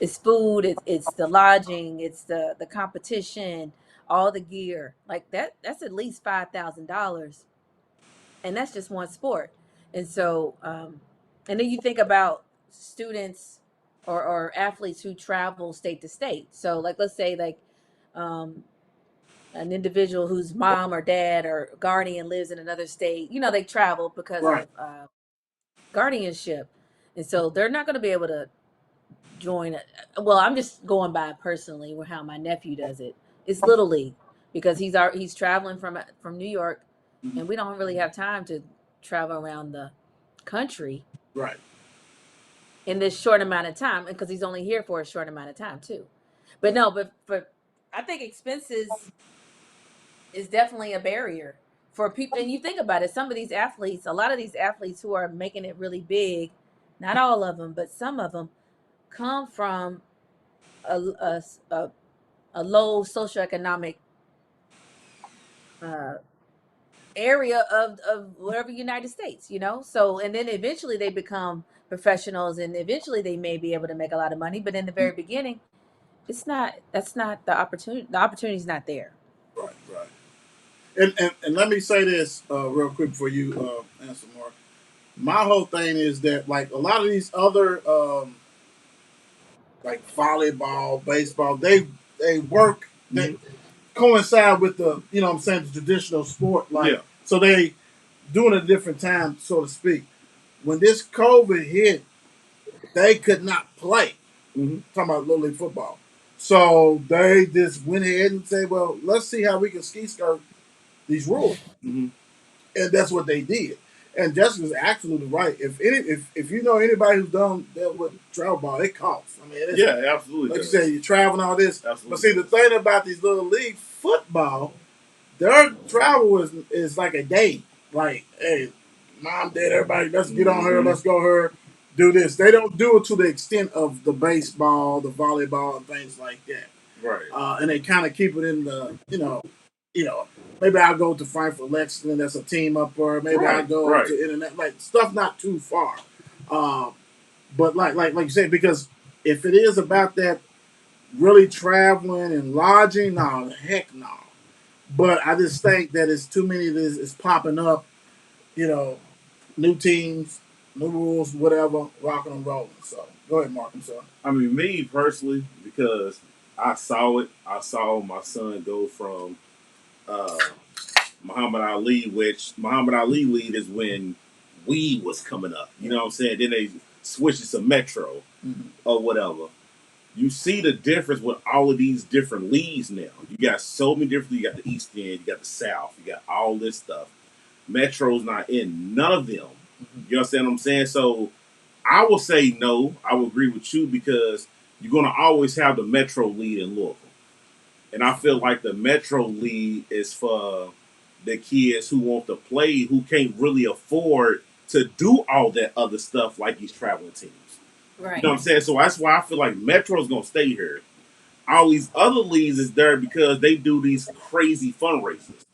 it's food, it's the lodging, it's the competition, all the gear, like that's at least $5,000, and that's just one sport. And so, and then you think about students or athletes who travel state to state. So, like, let's say, like, um, an individual whose mom or dad or guardian lives in another state, they travel because Right. of guardianship. And so they're not going to be able to join. Well, I'm just going by personally with how my nephew does it. It's Little League because he's traveling from New York, and we don't really have time to travel around the country Right. in this short amount of time, because he's only here for a short amount of time too. But no, but I think expenses is definitely a barrier for people. And you think about it, some of these athletes, a lot of these athletes who are making it really big, not all of them, but some of them come from a, a, a low socioeconomic uh, area of whatever United States, So, and then eventually they become professionals, and eventually they may be able to make a lot of money. But in the very beginning, that's not the opportunity. The opportunity's not there. Right. Right. And let me say this real quick before you answer, Mark. My whole thing is that, like, a lot of these other like volleyball, baseball, they work, they coincide with the, what I'm saying, the traditional sport, like, Yeah. so they doing a different time, so to speak. When this COVID hit, they could not play. Talking about Little League football. So they just went ahead and said, well, let's see how we can ski skirt these rules. And that's what they did. And Jessica's absolutely right. If you know anybody who's dealt with travel ball, it costs. I mean, Yeah, absolutely. like you said, you're traveling all this. Absolutely. But see, the thing about these Little League football, their travel is like a day. Like, hey, mom, dad, everybody, let's get on her, let's go her, do this. They don't do it to the extent of the baseball, the volleyball, and things like that. Right. And they kind of keep it in the, maybe I'll go to Frankfurt Lexington, that's a team up there. Maybe I'll go to Internet, like stuff not too far. But like you said, because if it is about that really traveling and lodging, no, heck no. But I just think that it's too many of this is popping up, new teams, new rules, whatever, rocking and rolling. So go ahead, Mark. I'm sorry. I mean, me personally, because I saw it. I saw my son go from uh, Muhammad Ali, which Muhammad Ali lead is when we was coming up. You know what I'm saying? Then they switched it to Metro or whatever. You see the difference with all of these different leagues now. You got so many different. You got the East End, you got the South, you got all this stuff. Metro's not in none of them. You understand what I'm saying? So I will say no. I will agree with you because you're going to always have the Metro lead in Louisville. And I feel like the Metro lead is for the kids who want to play, who can't really afford to do all that other stuff like these traveling teams. Right. You know what I'm saying? So that's why I feel like Metro's going to stay here. All these other leagues is there because they do these crazy fundraisers.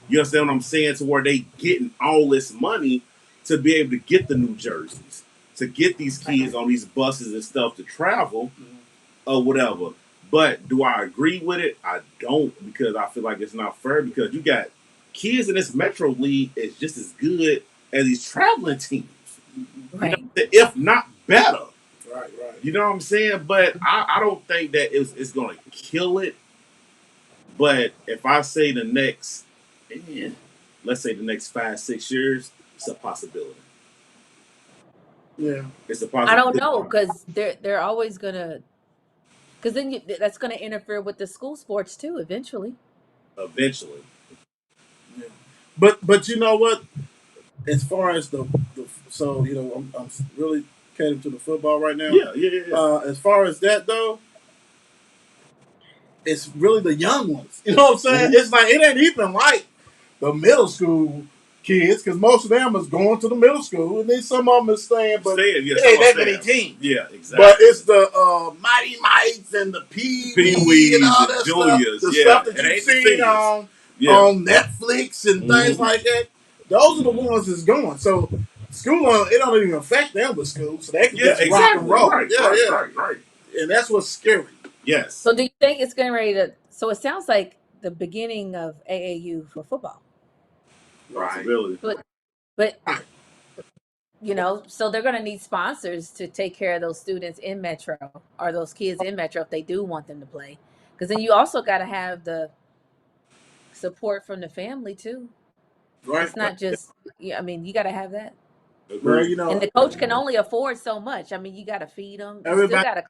You understand what I'm saying? To where they getting all this money to be able to get the new jerseys, to get these kids on these buses and stuff to travel or whatever. But do I agree with it? I don't, because I feel like it's not fair, because you got kids in this Metro League is just as good as these traveling teams. Right. If not better. Right. You know what I'm saying? But I don't think that it's going to kill it. But if I say let's say the next 5-6 years, it's a possibility. Yeah. It's a possibility. I don't know, because they're always gonna, because then that's gonna interfere with the school sports too eventually. Eventually. Yeah. But you know what? As far as the so I'm really catering to the football right now. Yeah. As far as that though, it's really the young ones. You know what I'm saying? It's like it ain't even like the middle school kids, because most of them is going to the middle school, and then some of them is staying, but it ain't that many teams. Yeah, exactly. But it's the Mighty Mites and the Pee-wee and all that Juniors, stuff. The stuff that you've seen on Netflix and things like that. Those are the ones that's going. So school, it don't even affect them with school, so they can just rock and roll. Right. And that's what's scary. Yes. So do you think it's getting ready to? So it sounds like the beginning of AAU for football. Right. Possibility. But Right. so they're going to need sponsors to take care of those students in Metro or those kids in Metro if they do want them to play. Because then you also got to have the support from the family too. Right. It's not just, yeah, I mean, you got to have that. Well, Agreed. And the coach can only afford so much. I mean, you got to feed them. You still everybody got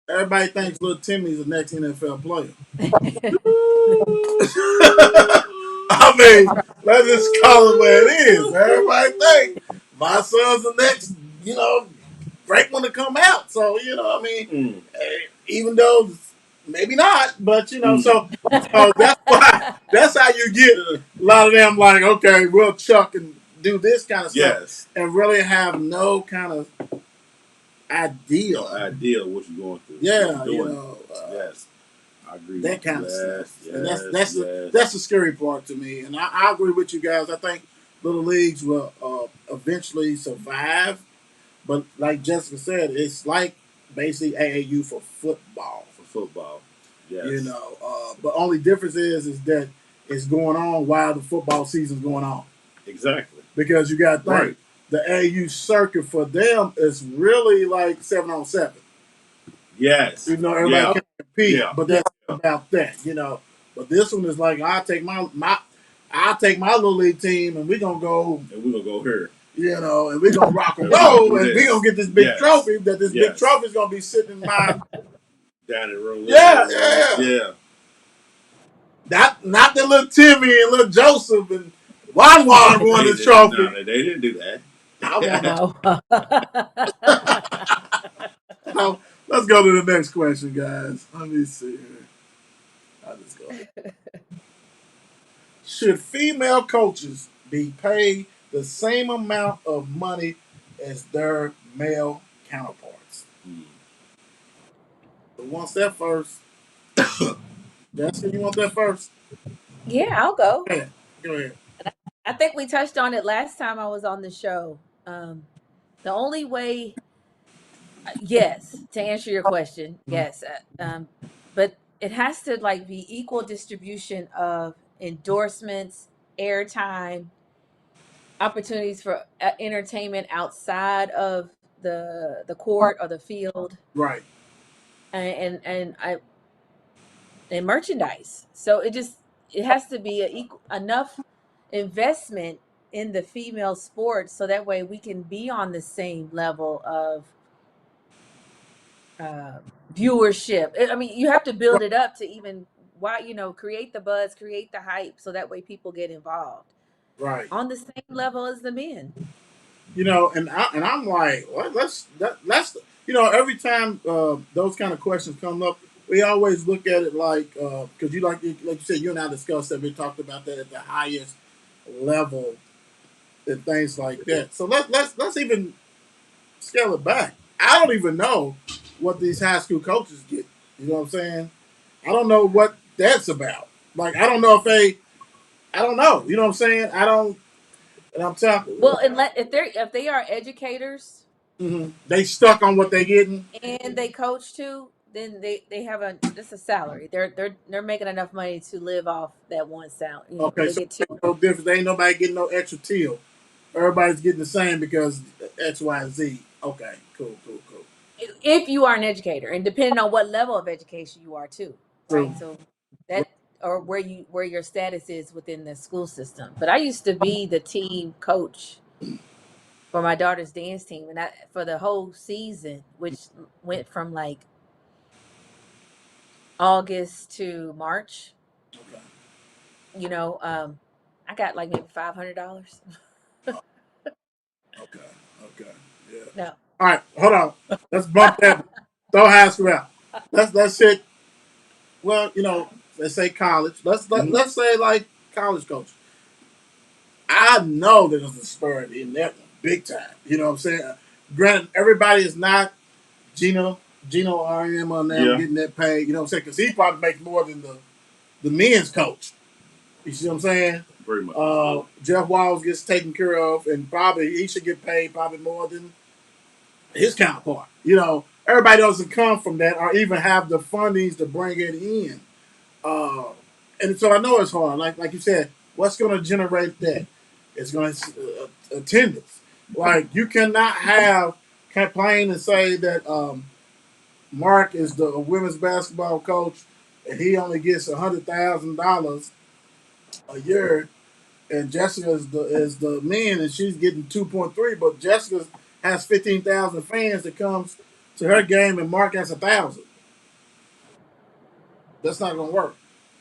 everybody thinks little Timmy's the next NFL player. to. I That's mean, right. let's just call it where it is. Everybody think my son's the next, great one to come out. So, I mean, Mm. even though maybe not, but Mm. so that's why that's how you get a lot of them like, okay, we'll chuck and do this kind of stuff Yes. and really have no kind of idea. No idea what you're going through. Yeah, What you're doing. Yes. I agree. that kind of yes, stuff. yes, And yes. that's the scary part to me. And I agree with you guys. I think little leagues will eventually survive, but like Jessica said, it's like basically AAU for football. For football. Yes. But only difference is that it's going on while the football season's going on. Exactly. Because you got to think Right. the AAU circuit for them is really like 7-on-7. Yes. Everybody Yeah. can compete, Yeah. but that's about that. But this one is like I'll take my little league team and we're gonna go, And we're gonna go here. and we're gonna rock and And we're gonna roll do and this. we're gonna get this big Yes. trophy. That this big Yes. trophy is gonna be sitting in my Down the road. yeah. Not the little Timmy and little Joseph and Juan won the trophy. No, they didn't do that. I want No. So let's go to the next question, guys. Let me see here. I'll just go. Should female coaches be paid the same amount of money as their male counterparts? Who wants that first? Jessica, you want that first? Yeah, I'll go. Go ahead. Go ahead. I think we touched on it last time I was on the show. The only way, yes, to answer your question, yes, but it has to like be equal distribution of endorsements, airtime, opportunities for entertainment outside of the court or the field, Right. and merchandise. So it has to be enough investment in the female sports so that way we can be on the same level of uh, viewership. I mean, you have to build it up to even create the buzz, create the hype, so that way people get involved Right. on the same level as the men. I'm like, what? Let's every time those kind of questions come up, we always look at it like because like you said, you and I discussed that we talked about that at the highest level and things like that. So let's even scale it back. I don't even know what these high school coaches get. You know what I'm saying? I don't know what that's about. Like I don't know I don't know. You know what I'm saying? I don't. And I'm talking. Well, if they are educators They stuck on what they getting. and they coach too, then they have this a salary. They're making enough money to live off that one salary. Okay, They so get two. no difference. There ain't nobody getting no extra teal. Everybody's getting the same because X, Y, and Z. Okay, cool. If you are an educator, and depending on what level of education you are too, True. right? So that or where your status is within the school system. But I used to be the team coach for my daughter's dance team, and for the whole season, which went from like August to March. Okay. I got like maybe $500. Okay. Yeah. No. All right. Hold on. Let's bump that. Throw high school out. Let's hit. Well, let's say college. Let's say like college coach. I know there's a disparity in that one, big time. You know what I'm saying? Granted, everybody is not Gino RM on them getting that paid. You know what I'm saying? Because he probably makes more than the men's coach. You see what I'm saying? Very much. Jeff Walls gets taken care of, and probably he should get paid probably more than his counterpart. Everybody doesn't come from that or even have the fundings to bring it in. and so I know it's hard. Like you said, what's going to generate that? It's going to attendance. Like you cannot have campaign and say that Mark is the women's basketball coach and he only gets $100,000 a year, and Jessica is the men and she's getting 2.3, but Jessica has 15,000 fans that comes to her game and Mark has 1,000. That's not going to work.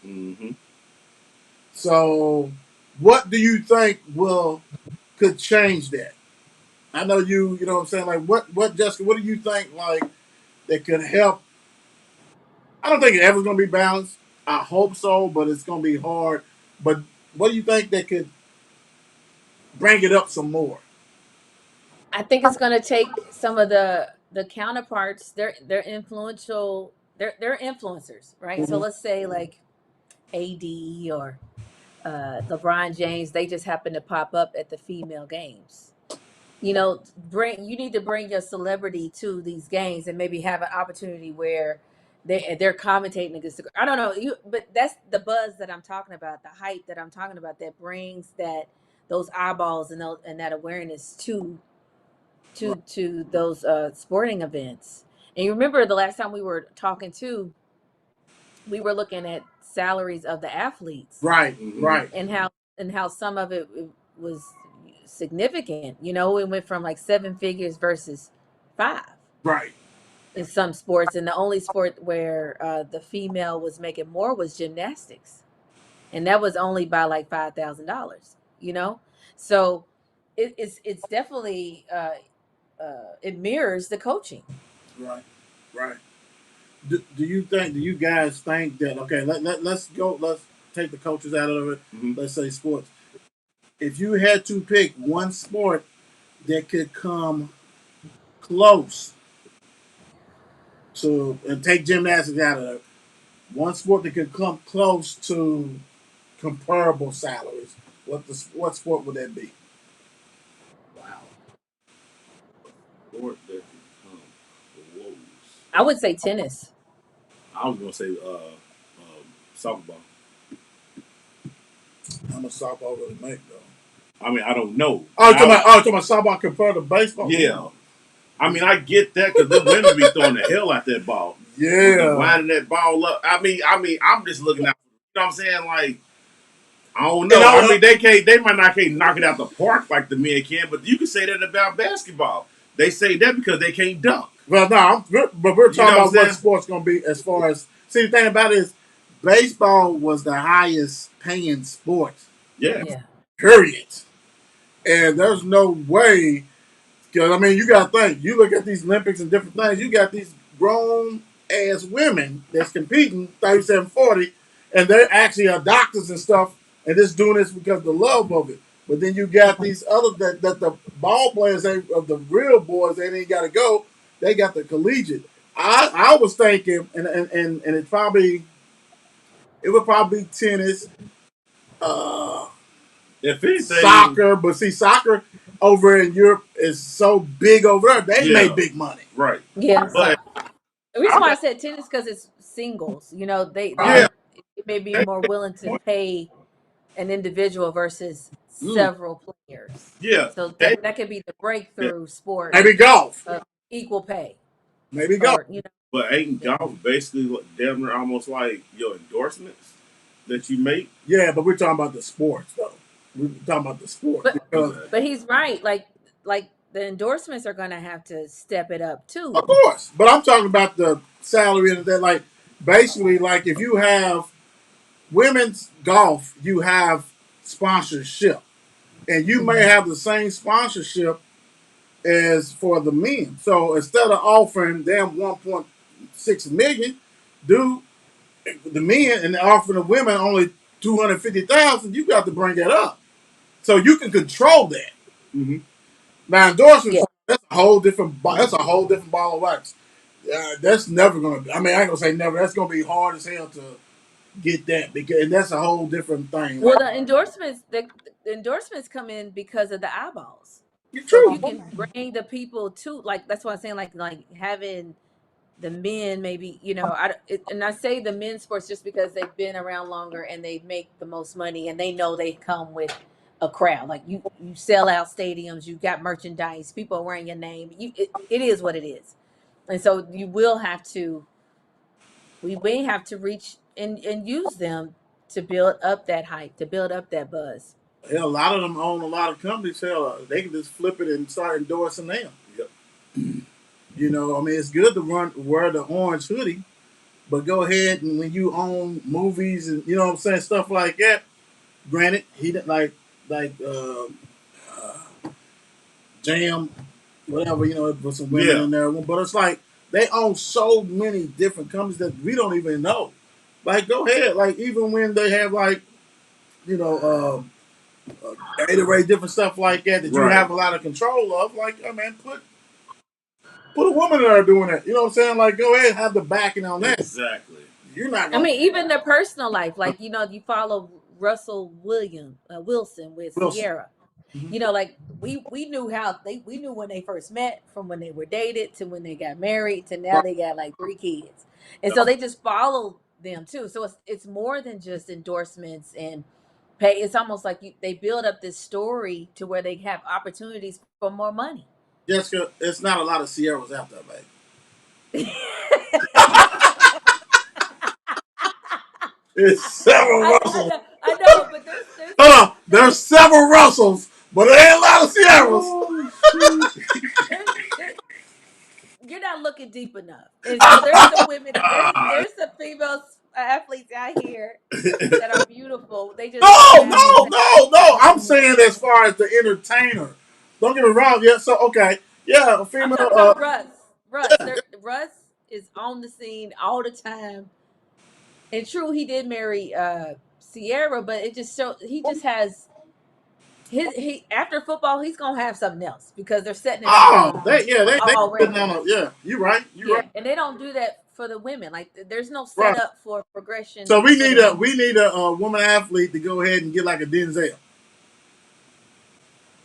Mm-hmm. So, what do you think could change that? I know you know what I'm saying. Like, what Jessica? What do you think like that could help? I don't think it ever's going to be balanced. I hope so, but it's going to be hard. But what do you think that could bring it up some more? I think it's going to take some of the counterparts. They're influential. They're influencers, right? So Mm-hmm. let's say like AD or LeBron James. They just happen to pop up at the female games. Bring you need to bring your celebrity to these games and maybe have an opportunity where they're commentating against I don't know but that's the buzz that I'm talking about, the hype that I'm talking about, that brings those eyeballs and that awareness to those sporting events. And you remember the last time we were talking too, we were looking at salaries of the athletes Right, Mm-hmm. right, and how some of it was significant. It went from like seven figures versus five right. in some sports, and the only sport where the female was making more was gymnastics, and that was only by like $5,000. So it's definitely it mirrors the coaching. Right, right. Do you think? Do you guys think that? Okay, let's go. Let's take the coaches out of it. Mm-hmm. Let's say sports. If you had to pick one sport that could come close to, and take gymnastics out of it, one sport that could come close to comparable salaries, what sport would that be? Wow. Sport that can come close. I would say tennis. I was gonna say softball. How much softball would it make though? I mean, I don't know. Oh, you're talking about softball compared to baseball? Yeah. I mean, I get that because the women be throwing the hell out that ball. Yeah. Winding that ball up. I mean, I'm just looking at. You know what I'm saying? Like, I don't know. And I mean, they might not can't knock it out the park like the men can, but you can say that about basketball. They say that because they can't dunk. Well, no, but we're talking about what saying? sports going to be as far as. See, the thing about it is, baseball was the highest paying sport, Yeah. Yeah. period. And there's no way, because, I mean, you got to think, you look at these Olympics and different things, you got these grown ass women that's competing 37, 40, and they actually are doctors and stuff, and just doing this because of the love of it. But then you got these other that the ball players of the real boys, they ain't got to go. They got the collegiate. I was thinking, and it would probably be tennis, uh, If anything, soccer. But see, soccer over in Europe is so big over there. They make big money. Right. Yeah. But The reason why I said tennis because it's singles. They yeah. may be more willing to pay an individual versus several players. Yeah. So that could be the breakthrough sport Maybe golf. of equal pay. Maybe golf. Or But ain't golf basically damn near almost like your endorsements that you make? Yeah, but we're talking about the sports though. We're talking about the sport because, but he's right. Like the endorsements are going to have to step it up too. of course. But I'm talking about the salary and that. Like basically, like if you have women's golf, you have sponsorship, and you may have the same sponsorship as for the men. So instead of offering them 1.6 million, do the men and offering the women only 250,000. You got to bring that up so you can control that. Mm-hmm. Now endorsements, that's a whole different. That's a whole different ball of wax. That's never gonna be. I mean, I ain't gonna say never. That's gonna be hard as hell to get that because and that's a whole different thing. Well, the endorsements come in because of the eyeballs. You're So if true. you can bring the people to, like, that's what I'm saying, like having the men maybe, and I say the men's sports just because they've been around longer and they make the most money and they know they come with a crowd. Like you sell out stadiums, you got merchandise, people are wearing your name. It is what it is, and so you will have to. We may have to reach and use them to build up that hype, to build up that buzz. Hell, a lot of them own a lot of companies. Hell, they can just flip it and start endorsing them. Yep. I mean, it's good to wear the orange hoodie, but go ahead and when you own movies and you know what I'm saying, stuff like that. Granted, he didn't like Jam, whatever, with some women Yeah. in there. But it's like they own so many different companies that we don't even know. Like, go ahead. Like, even when they have like, you know, Gatorade, different stuff like that you Right. have a lot of control of. Like, oh man, put a woman in there doing that. You know what I'm saying? Like, go ahead, have the backing on that. Exactly. You're not I gonna. mean, even their personal life, like you follow Russell Wilson with Wilson. Sierra. Mhm. Like we knew we knew when they first met, from when they were dated to when they got married to now Right. they got like 3 kids, and so they just followed them too. So it's more than just endorsements and pay. It's almost like they build up this story to where they have opportunities for more money. Jessica, it's not a lot of Sierras out there, baby. It's several Russells. I know, but Hold on, there's several Russells, but there ain't a lot of Sierras. there's there, you're not looking deep enough. And so there's some women, there's some female athletes out here that are beautiful. They just don't No, have the no, same. no, no. I'm saying as far as the entertainer. Don't get me wrong. Yeah, so okay. Yeah, a I'm female. talking about Russ. Russ is on the scene all the time. And true, he did marry Sierra, but it just show he just has he after football he's gonna have something else because they're setting it up Oh, for they sitting already. on a, yeah. You're right. You're Yeah, right. and they don't do that for the women. Like there's no Right. setup for progression So we for need the a women. we need a woman athlete to go ahead and get like a Denzel,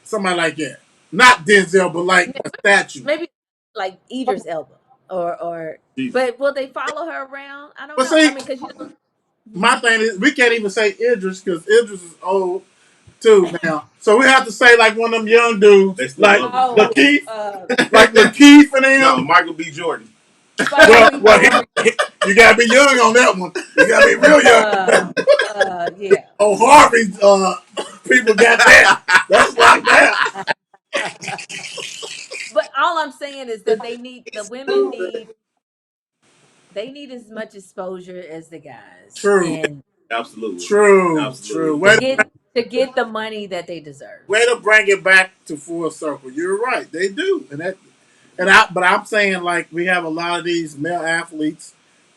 somebody like that. Not Denzel, but like a statue. Maybe like Idris Elba or Jesus. but will they follow her around? I don't But know. I see, mean, because my thing is we can't even say Idris because Idris is old too now. So we have to say like one of them young They dudes still like love him. oh, Lakeith, uh, like Lakeith and No, them. Michael B. Jordan. Michael B. Well, Jordan. you gotta be young on that one. You gotta be real young. Yeah. Oh, Harvey, people got that. That's like that. But all I'm saying is that the women need they need as much exposure as the guys, True, and Absolutely. true. Absolutely. to get the money that they deserve. Way to bring it back to full circle. You're right, they do, but I'm saying like we have a lot of these male athletes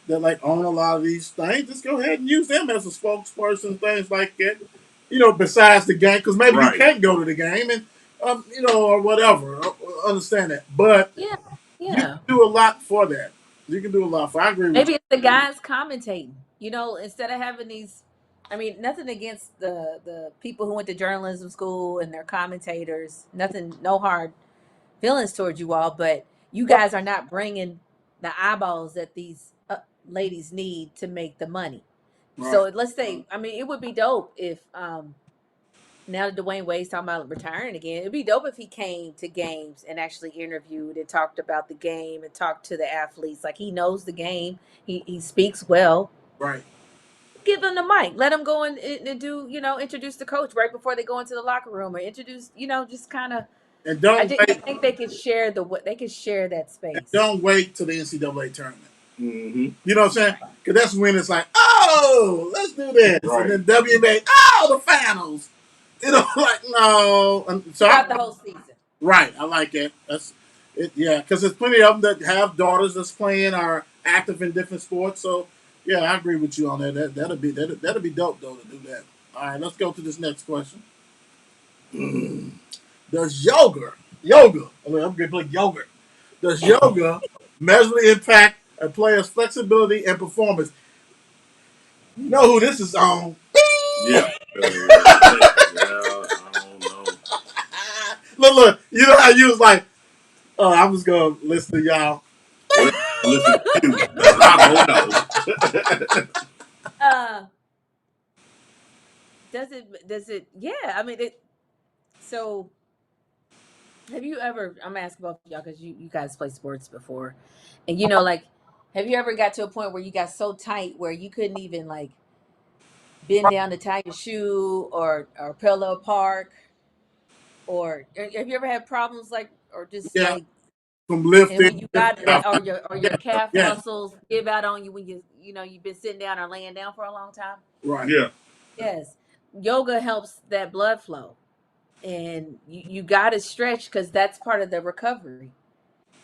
that like own a lot of these things. Just go ahead and use them as a spokesperson, things like that. Besides the game, because maybe you Right. can't go to the game and or whatever. Understand that, but Yeah, you can yeah. do a lot for that. You can do a lot for. I agree with you. Maybe it's the guys commentating. Instead of having these. I mean, nothing against the people who went to journalism school and they're commentators. Nothing, no hard feelings towards you all, but you guys are not bringing the eyeballs that these ladies need to make the money. Right. So let's say, I mean, it would be dope if now that Dwayne Wade's talking about retiring again, it'd be dope if he came to games and actually interviewed and talked about the game and talked to the athletes. Like he knows the game, he speaks well. Right. Give him the mic. Let him go and do, introduce the coach right before they go into the locker room or introduce, just kind of. And I think they could share they could share that space. don't wait till the NCAA tournament. Mm-hmm. You know what I'm saying? Because that's when it's like, oh, let's do this, Right. and then WNBA, oh, the finals. Like no. And so Throughout the whole season. right, I like that. That's it. Yeah, because there's plenty of them that have daughters that's playing or active in different sports. So yeah, I agree with you on that. That'll be dope though to do that. All right, let's go to this next question. Does I mean, I'm gonna play yogurt. Does yoga measurably impact a player's flexibility and performance? You know who this is on? Yeah. I don't know. Look, you know how you was like, oh, I'm just gonna listen to y'all. Listen to you. I don't know. uh, does it? Yeah, I mean it. So have you ever? I'm asking both of y'all because you guys play sports before, and like, have you ever got to a point where you got so tight where you couldn't even like bend down to tie your shoe or parallel park, or have you ever had problems like, or just Yeah, like, from and lifting, when you different got it, stuff. like, or your calf Yeah, muscles give out on you when you've been sitting down or laying down for a long time? right. Yeah. Yes, yoga helps that blood flow, and you got to stretch because that's part of the recovery.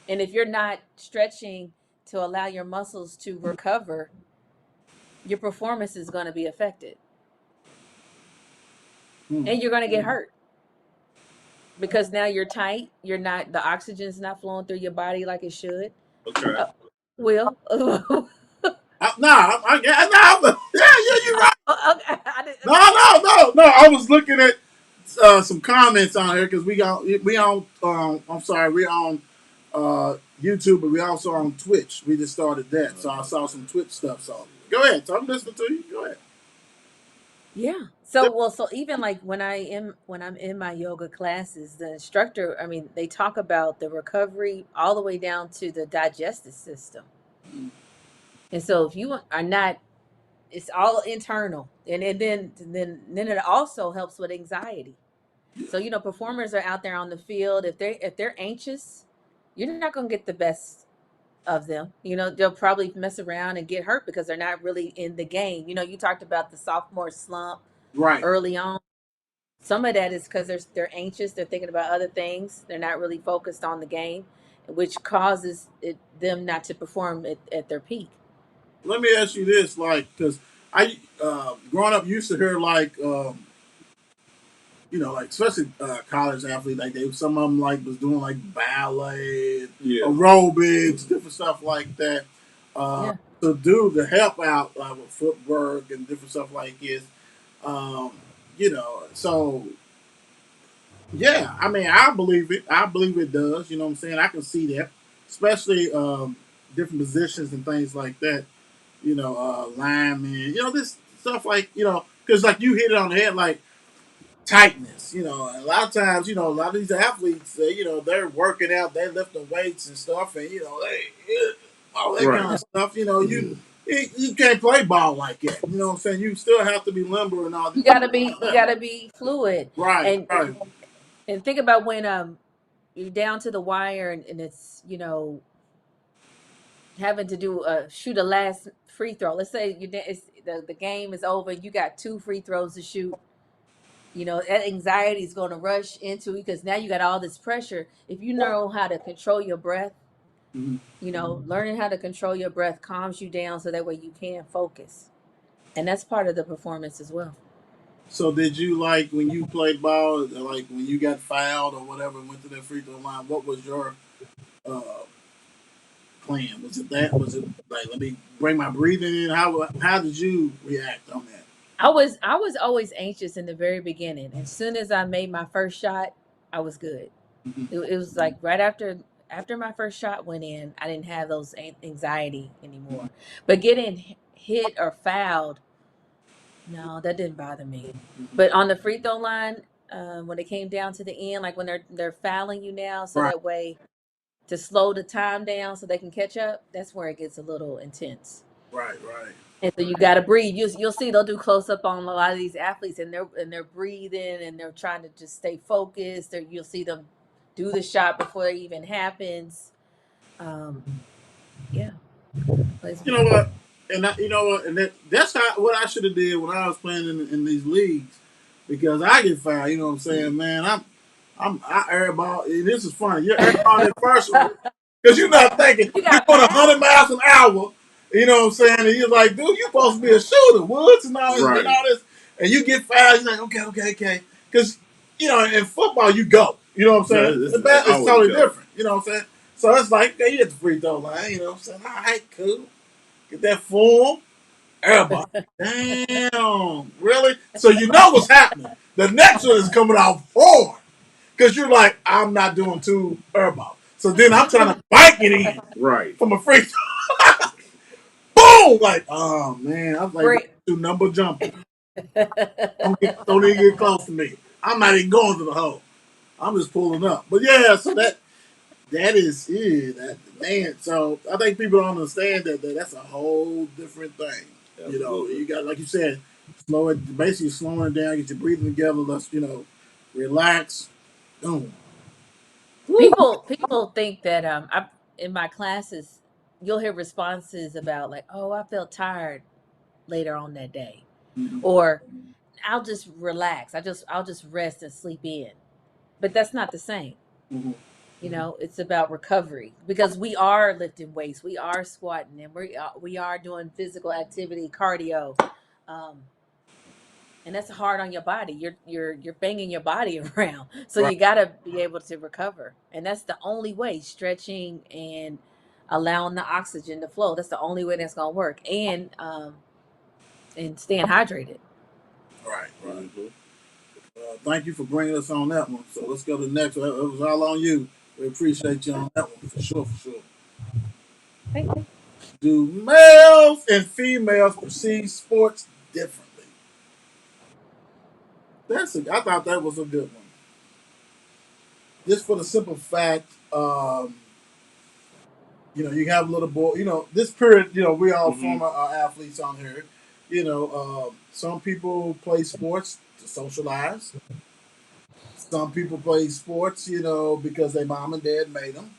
And if you're not stretching to allow your muscles to recover, your performance is going to be affected, Hmm. and you're going to get hurt because now you're tight. You're not the oxygen's not flowing through your body like it should. Okay. Uh, Will, okay, Yeah, you're right. I No, didn't, no, no, no. I was looking at some comments on here because we on I'm sorry, we on YouTube, but we also on Twitch. We just started that, so I saw some Twitch stuff. So go ahead. So I'm listening to you. Go ahead. yeah. So even like when I'm in my yoga classes, the instructor, I mean, they talk about the recovery all the way down to the digestive system. And so if you are not, it's all internal, and then it also helps with anxiety. So performers are out there on the field. If they're anxious, you're not going to get the best of them. They'll probably mess around and get hurt because they're not really in the game. You talked about the sophomore slump Right. early on. Some of that is because they're anxious. They're thinking about other things. They're not really focused on the game, which causes them not to perform at their peak. Let me ask you this, like, because I growing up used to hear like like especially college athletes, like some of them like was doing like ballet, Yeah. aerobics, different stuff like that. Uh, Yeah. to do to help out with footwork and different stuff like this. Um, so yeah, I mean, I believe it. I believe it does. You know what I'm saying? I can see that, especially different positions and things like that. Linemen. This stuff like because like you hit it on the head, like tightness. And a lot of times, a lot of these athletes, they're working out, they're lifting weights and stuff, and all that Right. kind of stuff. You can't play ball like that. You know what I'm saying? You still have to be limber and all You this. gotta be you gotta be fluid, Right, and right, and think about when you're down to the wire, and it's having to do shoot a last free throw. Let's say the game is over. You got two free throws to shoot. That anxiety is going to rush into you because now you got all this pressure. If you know how to control your breath, mhm. learning how to control your breath calms you down so that way you can focus, and that's part of the performance as well. So did you like when you played ball, like when you got fouled or whatever, and went to that free throw line? What was your uh, plan? Was it that? Was it like let me bring my breathing in? How did you react on that? I was always anxious in the very beginning. As soon as I made my first shot, I was good. Mhm. It was like right after my first shot went in, I didn't have those anxiety anymore. But getting hit or fouled, no, that didn't bother me. But on the free throw line, when it came down to the end, like when they're fouling you now, so Right, that way to slow the time down so they can catch up, that's where it gets a little intense. right, right. And so you got to breathe. You'll see they'll do close up on a lot of these athletes, and they're breathing and they're trying to just stay focused. Or you'll see them do the shot before it even happens. Um, yeah, plays a You know part. what? You know what? And that's what I should have did when I was playing in these leagues, because I get fouled. You know what I'm saying, man? I airball. And this is funny. You're airball at first one because you're not thinking You you're got going fouled? 100 miles an hour. You know what I'm saying? And you're like, dude, you're supposed to be a shooter, Woods, and Right. all this. And you get fouled. You're like, okay, okay, okay. Because in football, you go. You know what I'm No, saying? The it's bat is always totally go. different. You know what I'm saying? So it's like, okay, you hit the free throw line. You know what I'm saying? All right, cool. Get that form. Everybody, damn, really? So you know what's happening. The next one is coming out hard because you're like, I'm not doing two airball. So then I'm trying to bike it in Right. from a free throw. Boom! Like, oh man, I was like, Break. two number jumper. Don't even get close to me. I'm not even going to the hole. I'm just pulling up. But yeah, so that is that man. So I think people don't understand that's a whole different thing. You know, Absolutely. you got like you said, slow it basically slowing it down, get your breathing together, let's relax. Boom. Woo. People think that I in my classes you'll hear responses about like, oh, I felt tired later on that day, Mhm. or I'll just relax. I'll just rest and sleep in. But that's not the same. Mhm. You know, it's about recovery because we are lifting weights, we are squatting, and we are doing physical activity, cardio, um, and that's hard on your body. You're banging your body around, so Right. you got to be able to recover, and that's the only way. Stretching and allowing the oxygen to flow. That's the only way that's gonna work, and staying hydrated. Right. Right. Mm-hmm. Thank you for bringing us on that one. So let's go to the next one. It was all on you. We appreciate you on that one for sure. For sure. Hey, Do males and females perceive sports differently? I thought that was a good one. Just for the simple fact, you have a little boy. This period. We all Mm-hmm. former athletes on here. Some people play sports to socialize. Some people play sports, because their mom and dad made them.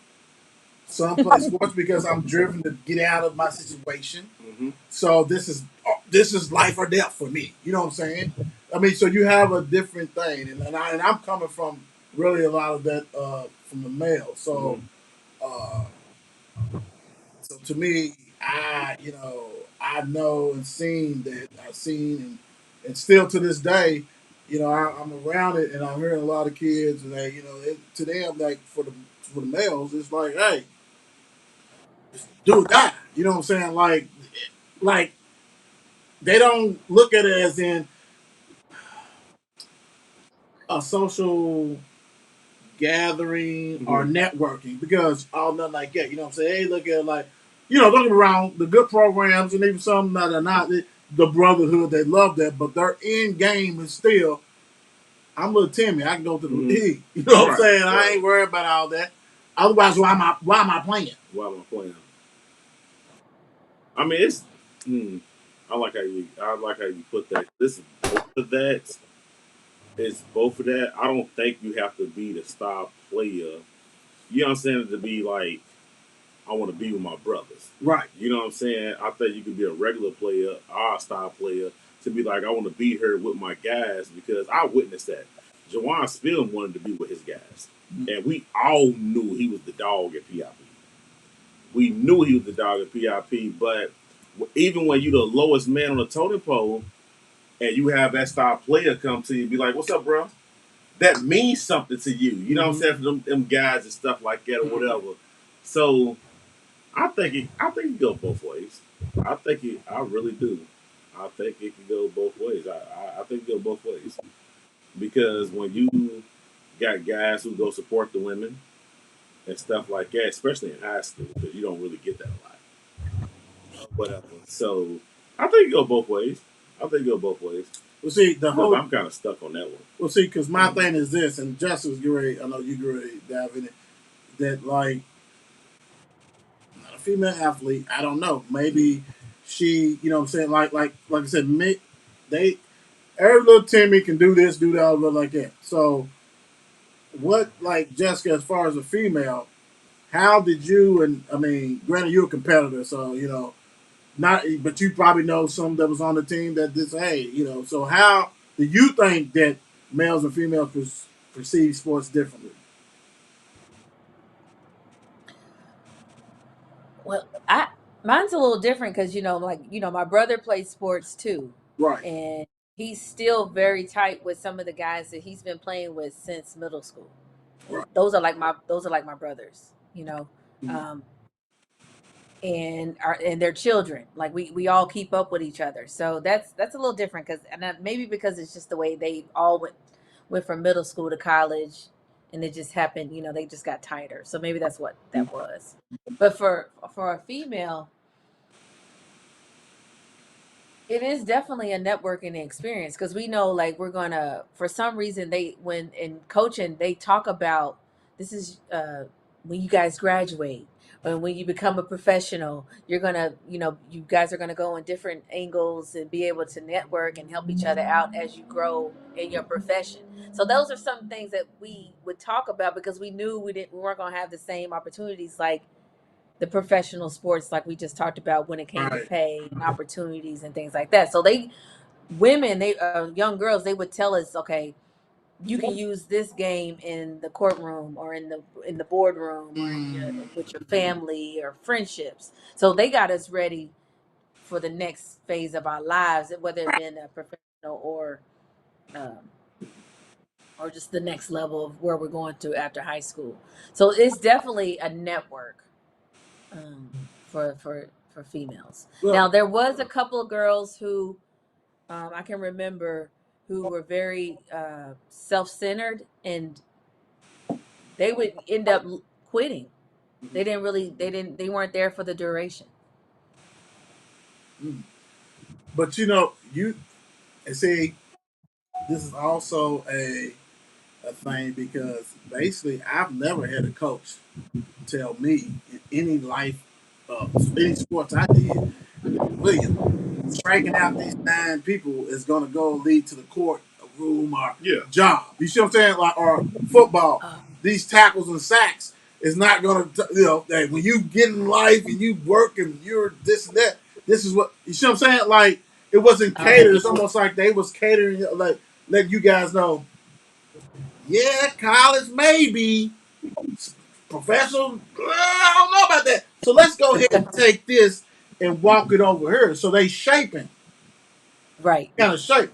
Some play sports because I'm driven to get out of my situation. Mm-hmm. So this is life or death for me. You know what I'm saying? I mean, so you have a different thing, and I'm coming from really a lot of that from the male. So Mm-hmm. uh, so to me, I know and seen that I've seen and still to this day, I'm around it and I'm hearing a lot of kids and to them like for the males, it's like, hey, do or die. You know what I'm saying? Like they don't look at it as in a social gathering or Mm-hmm. networking because all nothing like that. You know what I'm saying? They look at it like, don't get me wrong, the good programs and even some that are not the brotherhood, they love that, but their end game is still, I'm little Timmy, I can go to the Mm-hmm. league. You know what I'm Right. saying? I Right. ain't worried about all that. Otherwise, why am I playing? Why am I playing? I mean, it's. I like how you put that. This is both of that. It's both of that. I don't think you have to be the star player. You know what I'm saying? To be like, I want to be with my brothers. Right. You know what I'm saying? I think you can be a regular player, our style player, to be like, I want to be here with my guys because I witnessed that. Jawan Spillman wanted to be with his guys. And we all knew he was the dog at PIP. We knew he was the dog at PIP, but even when you're the lowest man on the totem pole and you have that star player come to you and be like, what's up, bro? That means something to you. You know what I'm saying? For them guys and stuff like that or whatever. So I think it go both ways. I really do. I think it can go both ways. I think it go both ways because when you got guys who go support the women and stuff like that, especially in high school, because you don't really get that a lot. Whatever. So I think it go both ways. I think it go both ways Well, see, because I'm kind of stuck on that one. because my thing is this, and Justice, get ready. I know you get ready to dive in it. That like a female athlete, I don't know. Maybe she, you know what I'm saying? Like I said, they every little Timmy can do this, do that, all like that. So what like Jessica, as far as a female, how did you and I mean, granted you're a competitor, so not but you probably know some that was on the team that this hey, so how do you think that males and females perceive sports differently? well, I mine's a little different because like my brother plays sports too, Right. and he's still very tight with some of the guys that he's been playing with since middle school. Right. Those are like my brothers, Mhm. um, and their children. Like we all keep up with each other, so that's a little different maybe because it's just the way they all went from middle school to college. and it just happened. They just got tighter. So maybe that's what that was. But for a female, it is definitely a networking experience because we know, like, we're gonna, for some reason, when in coaching they talk about this is when you guys graduate and when you become a professional, you're gonna, you guys are gonna go in different angles and be able to network and help each other out as you grow in your profession. So those are some things that we would talk about because we knew we weren't gonna have the same opportunities like the professional sports, like we just talked about, when it came to Right. pay and opportunities and things like that. So young girls, they would tell us, okay, you can use this game in the courtroom or in the boardroom or with your family or friendships. So they got us ready for the next phase of our lives, whether it been a professional um, or just the next level of where we're going to after high school. So it's definitely a network um, for females. Well, Now there was a couple of girls who I can remember who were very self-centered, and they would end up quitting. They weren't there for the duration. but you and see, this is also a thing because basically I've never had a coach tell me in any life, any sports I did, William, striking out these 9 people is going to go lead to the court, a room, or Yeah. job. You see what I'm saying? Like, or football, Oh, these tackles and sacks is not going to, hey, when you get in life and you work and you're this and that, this is what, you see what I'm saying? Like, it wasn't oh, catered. It's almost like they was catering, like, let you guys know, yeah, college maybe, professional, I don't know about that. So let's go ahead and take this and walk it over here. So they shaping, right. kind of shape.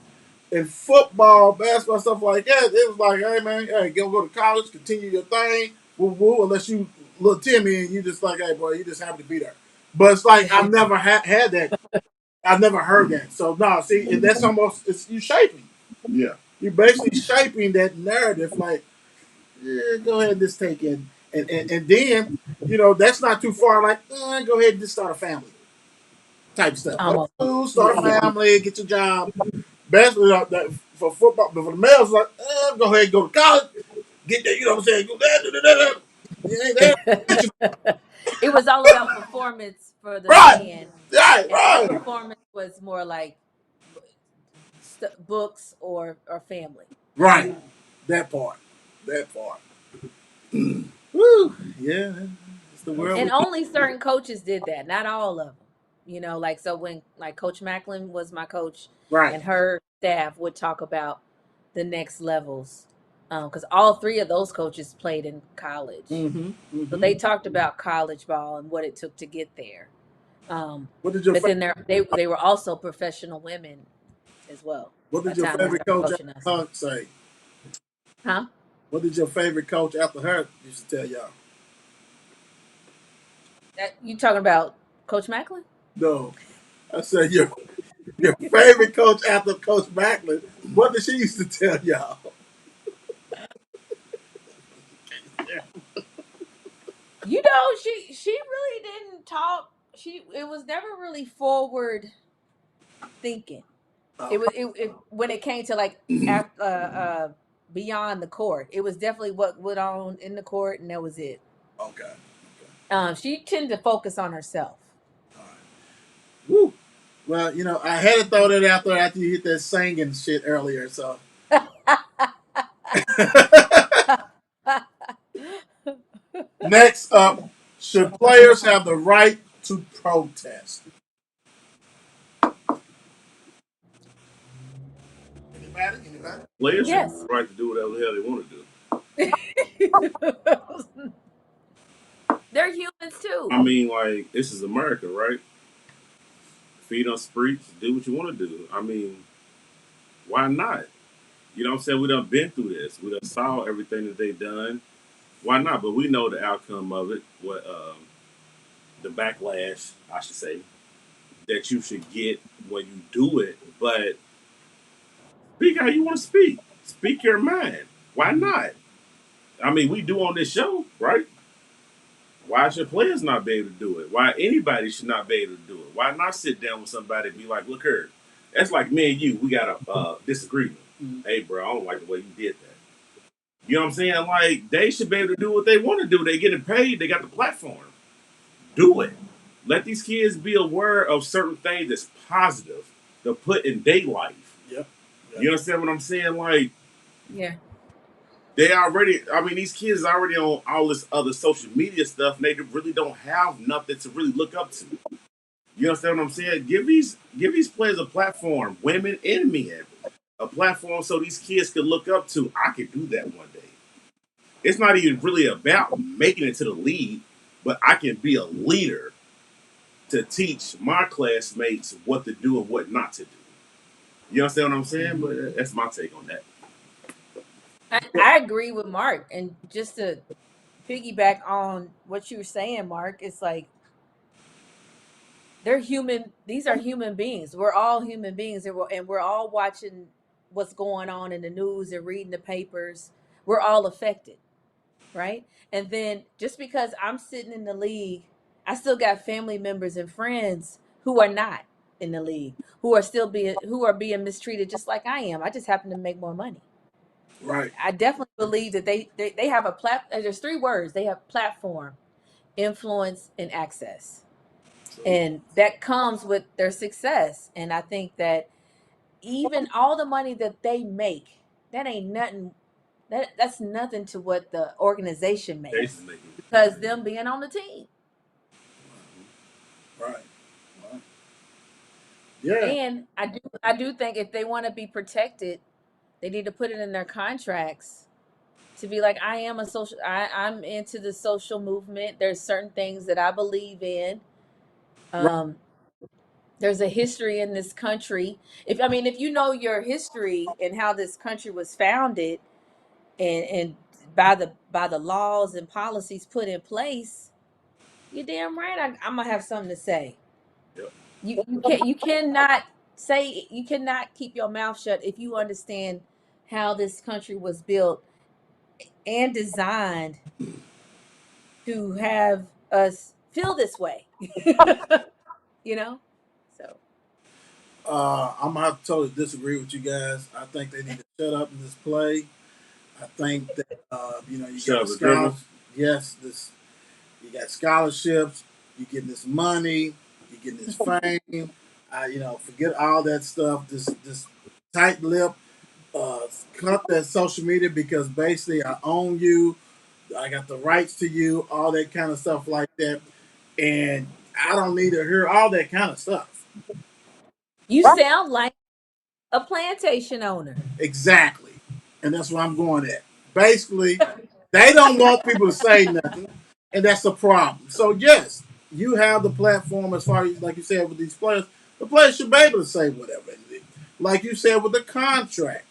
In football, basketball, stuff like that, it was like, hey man, hey, go to college, continue your thing, woo woo, unless you little Timmy and you just like, hey boy, you just happen to be there. But it's like I've never had that. I've never heard that. So no, see, and that's almost it's you shaping. Yeah. You're basically shaping that narrative. Like, yeah, go ahead and just take in, and then that's not too far. Like, go ahead and just start a family type stuff. Go to Almost. school, Yeah, start a yeah. family, get your job. Basically, for football, but for the males, like, go ahead and go to college, get there. You know what I'm saying? Go there, you ain't there. It was all about performance for the Right, man, right, and our right, performance was more like books or family. right. That part, that part. Woo, yeah, it's the world And we. only certain coaches did that, not all of them. Like, so when, like, Coach Macklin was my coach, Right. and her staff would talk about the next levels, because all three of those coaches played in college, Mm-hmm. so Mm-hmm. they talked about college ball and what it took to get there. What did your But then they were also professional women as well. What By did the your time they favorite started coach coaching us, after her say? huh? What did your favorite coach after her used to tell y'all? You talking about Coach Macklin? No, I said your favorite coach after Coach Macklin. What did she used to tell y'all? She really didn't talk. It was never really forward thinking. It was it when it came to, like, after, beyond the court. It was definitely what went on in the court, and that was it. Okay. Okay. She tended to focus on herself. All right. Woo. Well, I had to throw that out there after you hit that singing shit earlier. So next up, should players have the right to protest? Anybody? Anybody? Players should have Yes. the right to do whatever the hell they want to do. They're humans too. I mean, like, this is America, right? Feed on streets, do what you want to do. I mean, why not? You know what I'm saying? We done been through this. We done saw everything that they've done. Why not? But we know the outcome of it. What the backlash, I should say, that you should get when you do it. But speak how you want to speak. Speak your mind. Why not? I mean, we do on this show, right? Why should players not be able to do it? Why anybody should not be able to do it? Why not sit down with somebody and be like, look here, that's like me and you. We got a disagreement. Hey, bro, I don't like the way you did that. You know what I'm saying? Like, they should be able to do what they want to do. They getting paid. They got the platform. Do it. Let these kids be aware of certain things that's positive to put in their life. Yep. You understand what I'm saying? Like, Yeah. they already, I mean, these kids are already on all this other social media stuff, and they really don't have nothing to really look up to. You understand what I'm saying? Give these players a platform, women and men, a platform so these kids can look up to. I could do that one day. It's not even really about making it to the league, but I can be a leader to teach my classmates what to do and what not to do. You understand what I'm saying? But that's my take on that. I agree with Mark. And just to piggyback on what you were saying, Mark, it's like they're human. These are human beings. We're all human beings, and we're all watching what's going on in the news and reading the papers. We're all affected, right? And then just because I'm sitting in the league, I still got family members and friends who are not in the league, who are being mistreated just like I am. I just happen to make more money. Right. I definitely believe that they have a there's three words. They have platform, influence, and access. So, And that comes with their success. And I think that even all the money that they make, that ain't nothing. That's nothing to what the organization makes Jason's making. because them being on the team. right. Right. Yeah. And I do think if they want to be protected, they need to put it in their contracts to be like, I'm into the social movement. There's certain things that I believe in. Right. Um, there's a history in this country. If you know your history and how this country was founded, and by the laws and policies put in place, you're damn right. I'm gonna have something to say. Yep. You cannot keep your mouth shut if you understand how this country was built and designed to have us feel this way. you know, so I'm gonna have to totally disagree with you guys. I think they need to shut up and just play. I think that you Shut got the up the dribble. scholars. Yes, this you got scholarships. You getting this money. You getting this fame. Forget all that stuff. This tight lip. Cut that social media because basically I own you. I got the rights to you. All that kind of stuff like that, and I don't need to hear all that kind of stuff. you sound like a plantation owner. Exactly. And that's what I'm going at. Basically, they don't want people to say nothing, and that's the problem. So yes, you have the platform as far as like you said with these players. The players should be able to say whatever. Like you said with the contract.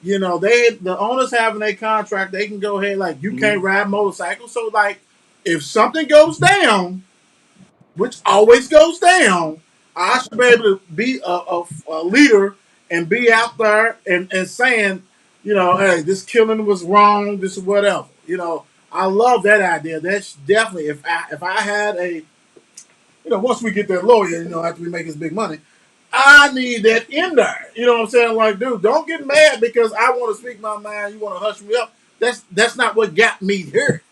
The owners having a contract, they can go ahead like you can't ride motorcycles. So like if something goes down, which always goes down, I should be able to be a leader and be out there and saying, hey, this killing was wrong, this is whatever. I love that idea. That's definitely if I had once we get that lawyer, after we make this big money, I need that in there. You know what I'm saying? Like, dude, don't get mad because I want to speak my mind. You want to hush me up. That's not what got me here.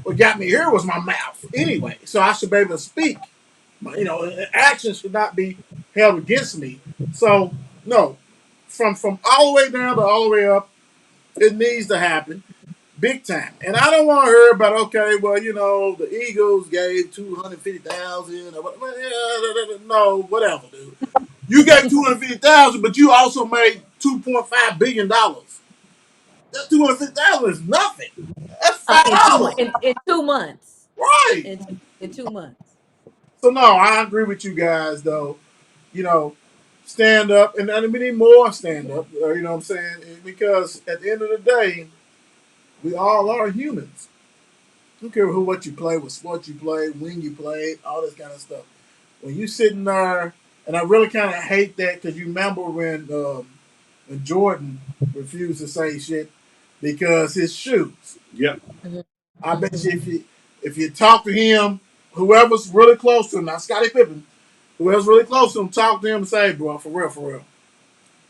What got me here was my mouth anyway. So I should be able to speak. Actions should not be held against me. So no, from all the way down to all the way up, it needs to happen big time. And I don't want to hear about the Eagles gave 250,000 or no, whatever, dude. You gave 250,000, but you also made $2.5 billion. That 250,000 is nothing. That's In two $5. in 2 months. Right. In 2 months. So no, I agree with you guys though. You know, stand up, and we need more stand up. You know what I'm saying? Because at the end of the day, we all are humans. I don't care what you play, what sport you play, when you play, all this kind of stuff. When you sitting there, and I really kind of hate that because you remember when Jordan refused to say shit. because his shoes. Yep. Mhm. I bet you if you talk to him, whoever's really close to him, not Scottie Pippen, whoever's really close to him, talk to him and say, bro, for real,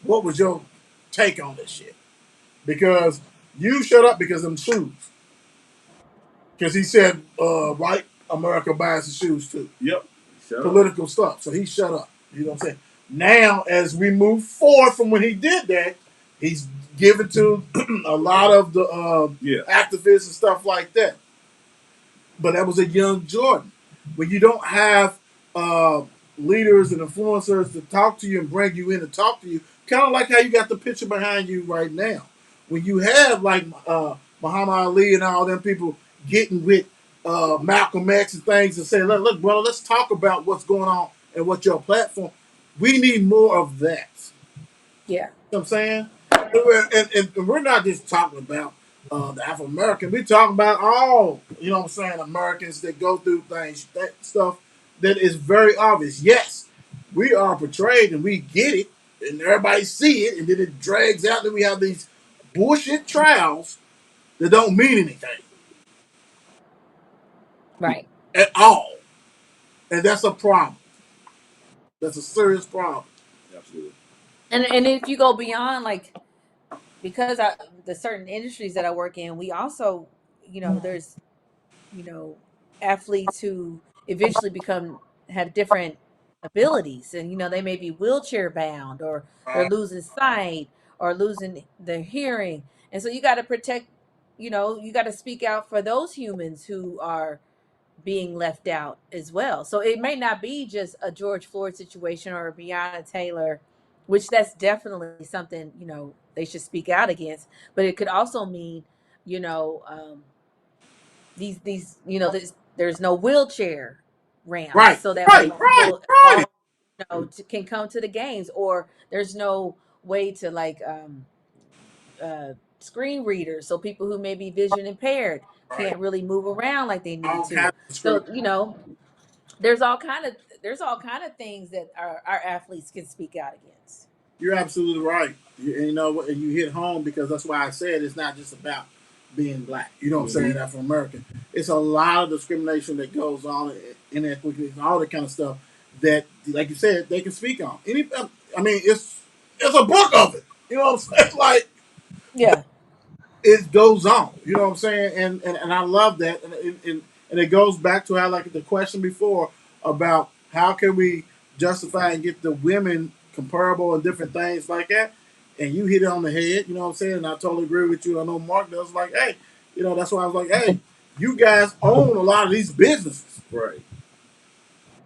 what was your take on this shit? Because you shut up because of them shoes. Because he said, white America buys the shoes too. Yep. Shut up. Political stuff. So he shut up. You know what I'm saying? Now, as we move forward from when he did that, he's given to a lot of the Yeah. activists and stuff like that. But that was a young Jordan. When you don't have leaders and influencers to talk to you and bring you in to talk to you, kind of like how you got the picture behind you right now. When you have like Muhammad Ali and all them people getting with Malcolm X and things and saying, look, brother, let's talk about what's going on and what's your platform. We need more of that. Yeah. You know what I'm saying? And we're not just talking about the Afro American. We're talking about all, you know what I'm saying, Americans that go through things, that stuff that is very obvious. Yes, we are portrayed and we get it, and everybody see it, and then it drags out that we have these bullshit trials that don't mean anything Right. at all. And that's a problem. That's a serious problem. Absolutely. And if you go beyond, like, because the certain industries that I work in, we also, there's, you know, athletes who eventually have different abilities, and they may be wheelchair bound, or they're losing sight, or losing their hearing, and so you got to protect, you got to speak out for those humans who are being left out as well. So it may not be just a George Floyd situation or a Breonna Taylor, which that's definitely something, they should speak out against. But it could also mean, you know, these there's no wheelchair ramps, Right, so that way right, right, people right. all can come to the games, or there's no way to, like, screen readers, so people who may be vision impaired Right. can't really move around like they need All to. kinds of So, discrimination. there's all kind of things that our athletes can speak out against. You're absolutely right. You know what? And you hit home because that's why I said it's not just about being black. You know what I'm saying? Afro American. It's a lot of discrimination that goes on, inequity, all that kind of stuff that, like you said, they can speak on. I mean, it's a book of it. You know what I'm saying? Like, Yeah. it goes on. You know what I'm saying? And I love that. And it goes back to how, like, the question before about how can we justify and get the women comparable and different things like that. And you hit it on the head. You know what I'm saying? And I totally agree with you. I know Mark does. Like, hey, that's why I was like, hey, you guys own a lot of these businesses. Right.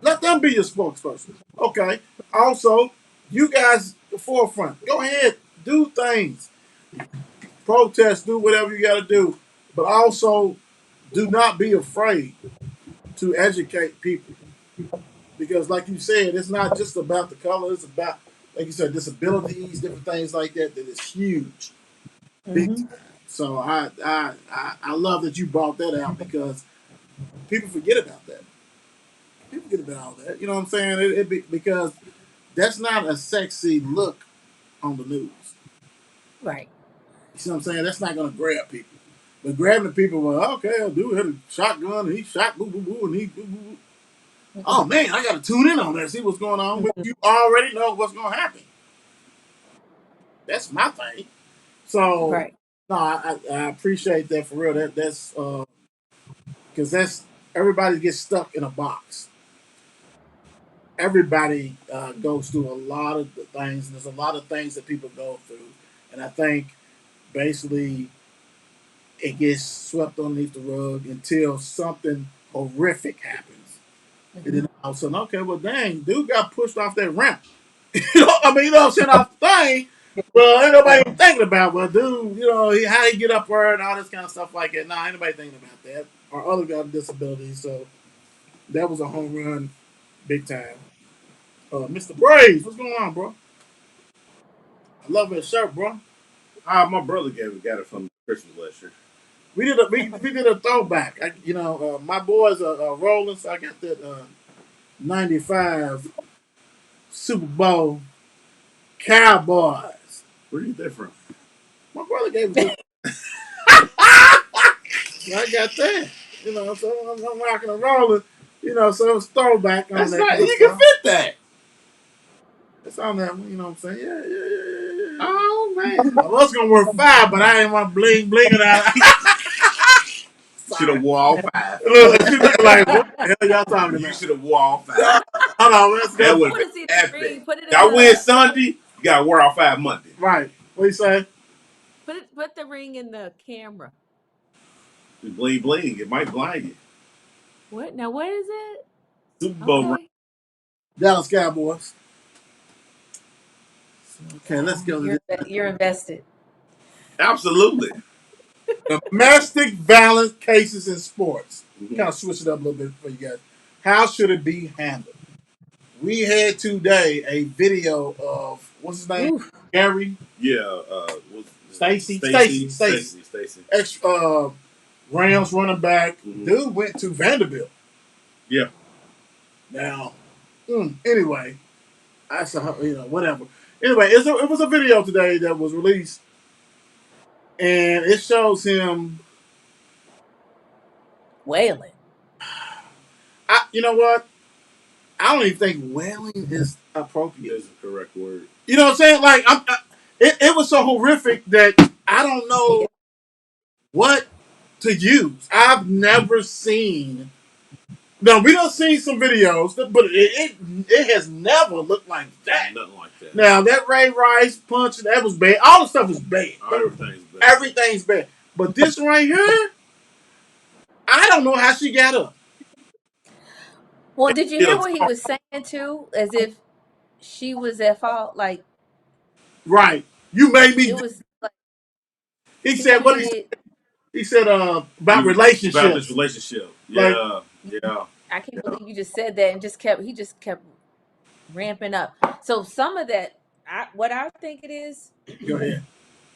Let them be your spokesperson. Okay. Also, you guys, the forefront. Go ahead, do things, protest, do whatever you got to do, but also do not be afraid to educate people, because, like you said, it's not just about the color; it's about, like you said, disabilities, different things like that. That is huge, big Hmm. time. So I love that you brought that out because people forget about that. People forget about all that. You know what I'm saying? Because that's not a sexy look on the news. Right. You see what I'm saying? That's not going to grab people. But grabbing the people, well, okay, a dude had a shotgun and he shot boo boo boo and he boo boo boo. Oh man, I got to tune in on that, see what's going on. But you already know what's going to happen. That's my thing. So Right. no, I appreciate that for real. That's because that's everybody gets stuck in a box. Everybody goes through a lot of the things, and there's a lot of things that people go through, and I think basically it gets swept underneath the rug until something horrific happens. And Hmm. then all of a sudden, okay, well, dang, dude got pushed off that ramp. I mean, what I'm saying, off the thing. Well, ain't nobody even thinking about, well, dude, how he get up there and all this kind of stuff like that. Nah, ain't nobody thinking about that. Our other got disabilities, so that was a home run, big time. Mr. Braves, what's going on, bro? I love that shirt, bro. My brother got it from Christmas last year. We did a throwback. My boys are rolling, so I got that '95 Super Bowl Cowboys. Where did you get that from? My brother gave it to me. I got that. You know, so I'm rocking and rolling. You know, so it was throwback on That's that not. kind of You can stuff. fit that. It's on that one, you know what I'm saying? Yeah. Oh man. I was gonna work 5, but I didn't want bling it out. Should have wore all 5. Look, she looking like, what the hell y'all talking You about? should have wore all 5. Hold on, let's I That go. would have want been to see the ring. epic. Put it in Y'all win the Sunday. You got to wear all 5 Monday. Right. What you say? put the ring in the camera. Bling bling. It might blind you. What now? What is it? Super Bowl ring. Okay. Dallas Cowboys. Okay, let's go to You're invested. Absolutely. domestic violence cases in sports. Mhm. Kind of switch it up a little bit for you guys. How should it be handled? We had today a video of what's his name? Oof. Gary Yeah. Stacy. Ex Rams running back. Mhm. Dude went to Vanderbilt. Yeah. Now, anyway, I saw whatever. Anyway, it was a video today that was released, and it shows him. Wailing. You know what? I don't even think wailing is appropriate. That's the correct word. You know what I'm saying? Like, it was so horrific that I don't know what to use. I've never seen. Now we don't see some videos, but it has never looked like that. Nothing like that. Now that Ray Rice punch, that was bad. All the stuff is bad. Everything's bad. Everything's bad. But this right here, I don't know how she got up. Well, did you hear what he was saying too? As if she was at fault. Like Right. You made me. it was like He he said what he said. did. He said about relationships. About this relationship. Yeah. Yeah. I can't believe you just said that and he just kept ramping up. So some of that, what I think it is. Go ahead.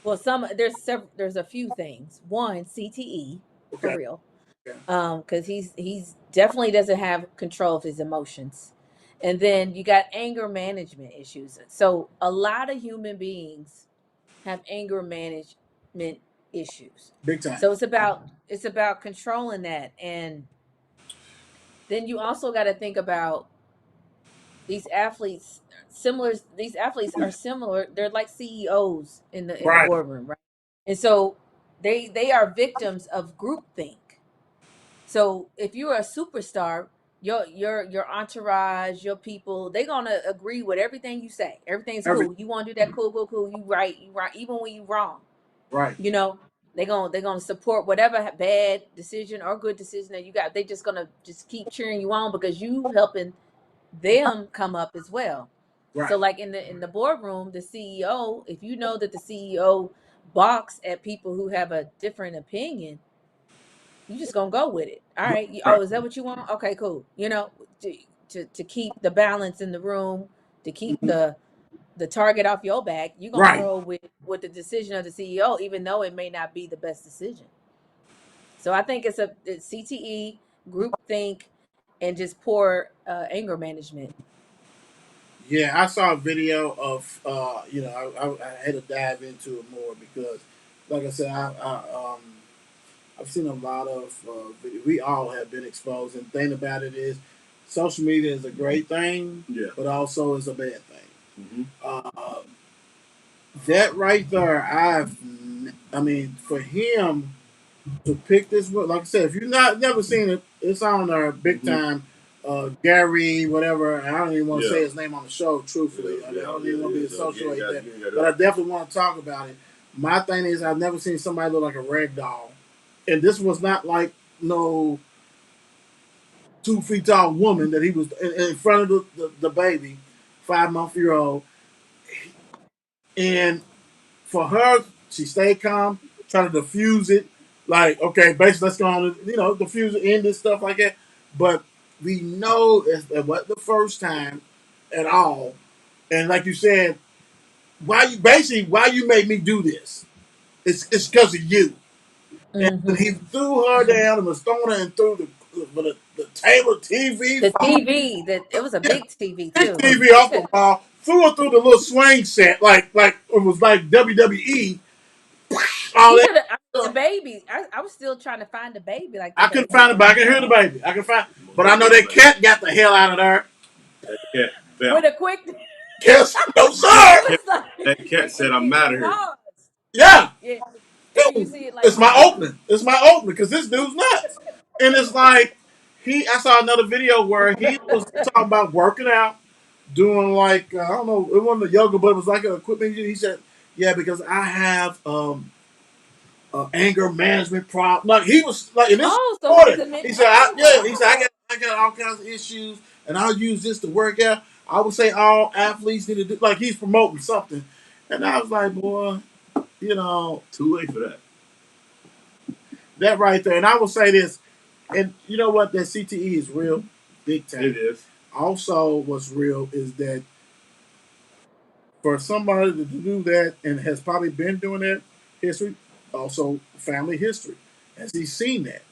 Well, there's a few things. One, CTE for real, Okay. Because he's definitely doesn't have control of his emotions, and then you got anger management issues. So a lot of human beings have anger management issues. Big time. So it's about controlling that, and then you also got to think about these athletes. These athletes are similar. They're like CEOs in the Right. boardroom, right? And so they are victims of groupthink. So if you're a superstar, your entourage, your people, they're gonna agree with everything you say. Everything's cool. You want to do that? Cool. You right. Even when you wrong. Right. You know, they're gonna support whatever bad decision or good decision that you got. They just gonna just keep cheering you on because you helping them come up as well. Right. So like in the boardroom, the CEO, if you know that the CEO balks at people who have a different opinion, you just gonna go with it. All right. Oh, is that what you want? Okay, cool. You know, to keep the balance in the room, to keep the target off your back, you're gonna roll with the decision of the CEO, even though it may not be the best decision. So I think it's CTE, groupthink, and just poor anger management. Yeah, I saw a video of I had to dive into it more because, like I said, I've seen a lot of video. We all have been exposed, and the thing about it is, social media is a great thing, but also is a bad thing. Mm-hmm. That right there, for him to pick this, like I said, if you've never seen it, it's on there big time. Gary, whatever. I don't even want to say his name on the show. Truthfully, I don't even want to be associated like that. But I definitely want to talk about it. My thing is, I've never seen somebody look like a rag doll, and this was not like no 2 feet tall woman that he was in front of the baby, 5-month-old, and for her, she stayed calm, trying to diffuse it. Like, okay, basically, let's go on, diffuse it, end this stuff like that. But we know it wasn't the first time at all. And like you said, why you made me do this? It's because of you. Mm-hmm. And he threw her down and was throwing her and threw the table TV. The TV, it was a big TV too. Big TV off the wall, threw her through the little swing set like it was like WWE. Oh, You that, could have the baby. I was still trying to find the baby, like the I couldn't baby. find it, but I can hear the baby. I can find, but I know that cat got the hell out of there. That cat With bounced. a quick, it Yes, no sir. was like That cat said, "I'm it out of here." paused. Yeah, Yeah, and you dude, see it like it's my pause. opening. It's my opening because this dude's nuts, and it's like I saw another video where he was talking about working out, doing like I don't know, it wasn't a yoga, but it was like an equipment. He said, "Yeah, because I have anger management problem." Like he was like, and this Oh, so he's recorded. a He mental said, "Yeah," he wow. said, I got all kinds of issues, and I'll use this to work out." I would say all athletes need to do like he's promoting something, and I was like, boy, you know Too late for that. that right there. And I will say this, and you know what? That CTE is real, big It time. is. Also, what's real is that for somebody to do that and has probably been doing that history, also family history. Has he seen that?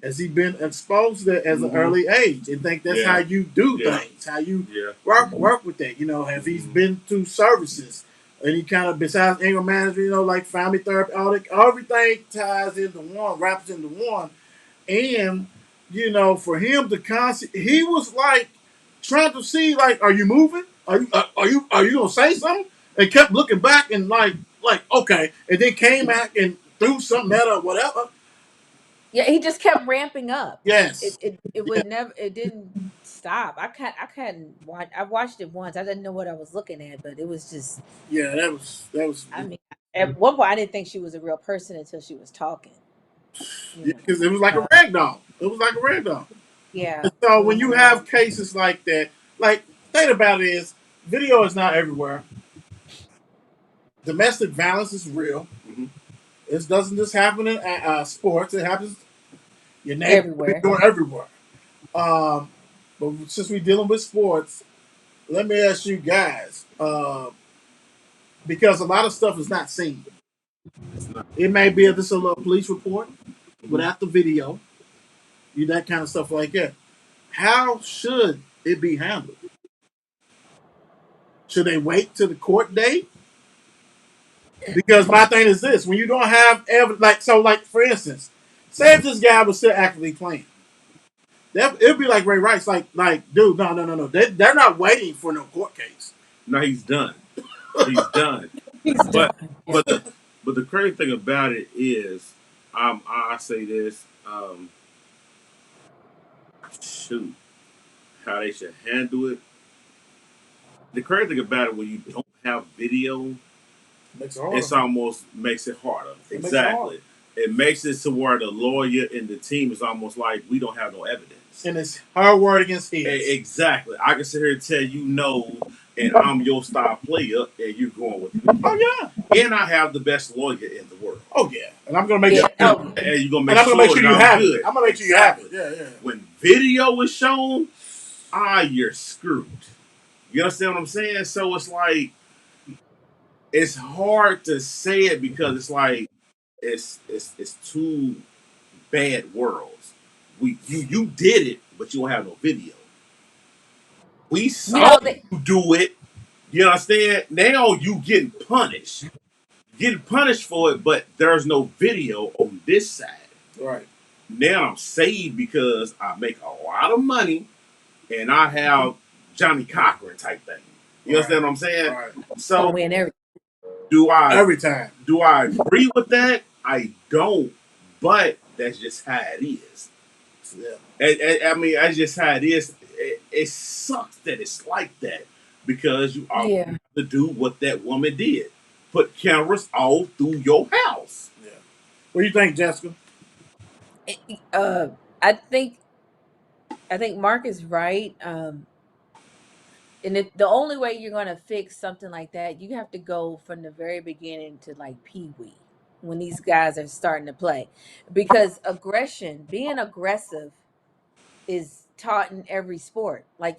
Has he been exposed to that as an Mm-hmm. early age and think that's how Yeah. you do Yeah. things, how you Yeah. work with that? Have he's been through services, any kind of besides anger management, like family therapy, everything ties into one, wraps into one, and for him to constantly, he was like trying to see, like, are you moving? Are you gonna say something? And kept looking back and like okay, and then came back and threw something at her, or whatever. Yeah, he just kept ramping up. It Yes, it it yeah, would never. It didn't stop. I couldn't watch. I watched it once. I didn't know what I was looking at, but it was just. yeah. That was I mean, at one point, I didn't think she was a real person until she was talking. You yeah, know. because it was like a rag doll. It was like a rag doll. Yeah. And so when you Hmm. have cases like that, like thing about it is, video is not everywhere. Domestic violence is real. Mm-hmm. It doesn't just happen in sports. It happens your neighbor be Everywhere. doing everywhere. Um, but since we're dealing with sports, let me ask you guys, because a lot of stuff is not seen. It's not. It may be just a little police report Mm-hmm. without the video, that kind of stuff like that. How should it be handled? Should they wait to the court date? Because my thing is this: when you don't have evidence, like for instance, say if this guy was still actively playing, it'd be like Ray Rice, like dude, no, no, no, no, they're not waiting for no court case. No, he's done. He's done. He's But done. Yeah. but the crazy thing about it is, I say this, shoot, how they should handle it. The crazy thing about it, when you don't have video, Makes it harder. it's almost makes it harder. It makes it hard. Exactly. It makes it to where the lawyer and the team is almost like, we don't have no evidence. And it's her word against his. Exactly. I can sit here and tell you no, and I'm your star player, and you're going with me. Oh yeah. And I have the best lawyer in the world. Oh yeah. And I'm gonna make Yeah. sure. Oh, And you're gonna And make I'm sure, gonna make sure that you I'm have good. it. I'm gonna make sure you have it. Yeah, yeah. When video is shown, you're screwed. You understand what I'm saying? So it's like, it's hard to say it because it's like, it's two bad worlds. You did it, but you don't have no video. We you saw know that. you do it. You understand? Now you getting punished. Getting punished for it, but there's no video on this side. Right. Now I'm saved because I make a lot of money and I have Johnny Cochran type thing. You understand what I'm saying? Right. Gonna So win everything. do I Every time. do I agree with that? I don't, but that's just how it is. Yeah. I mean, that's just how it is. It sucks that it's like that because you always Yeah. have to do what that woman did. Put cameras all through your house. Yeah. What do you think, Jessica? Uh, I think Mark is right. And the only way you're gonna fix something like that, you have to go from the very beginning to like Pee Wee when these guys are starting to play, because being aggressive, is taught in every sport. Like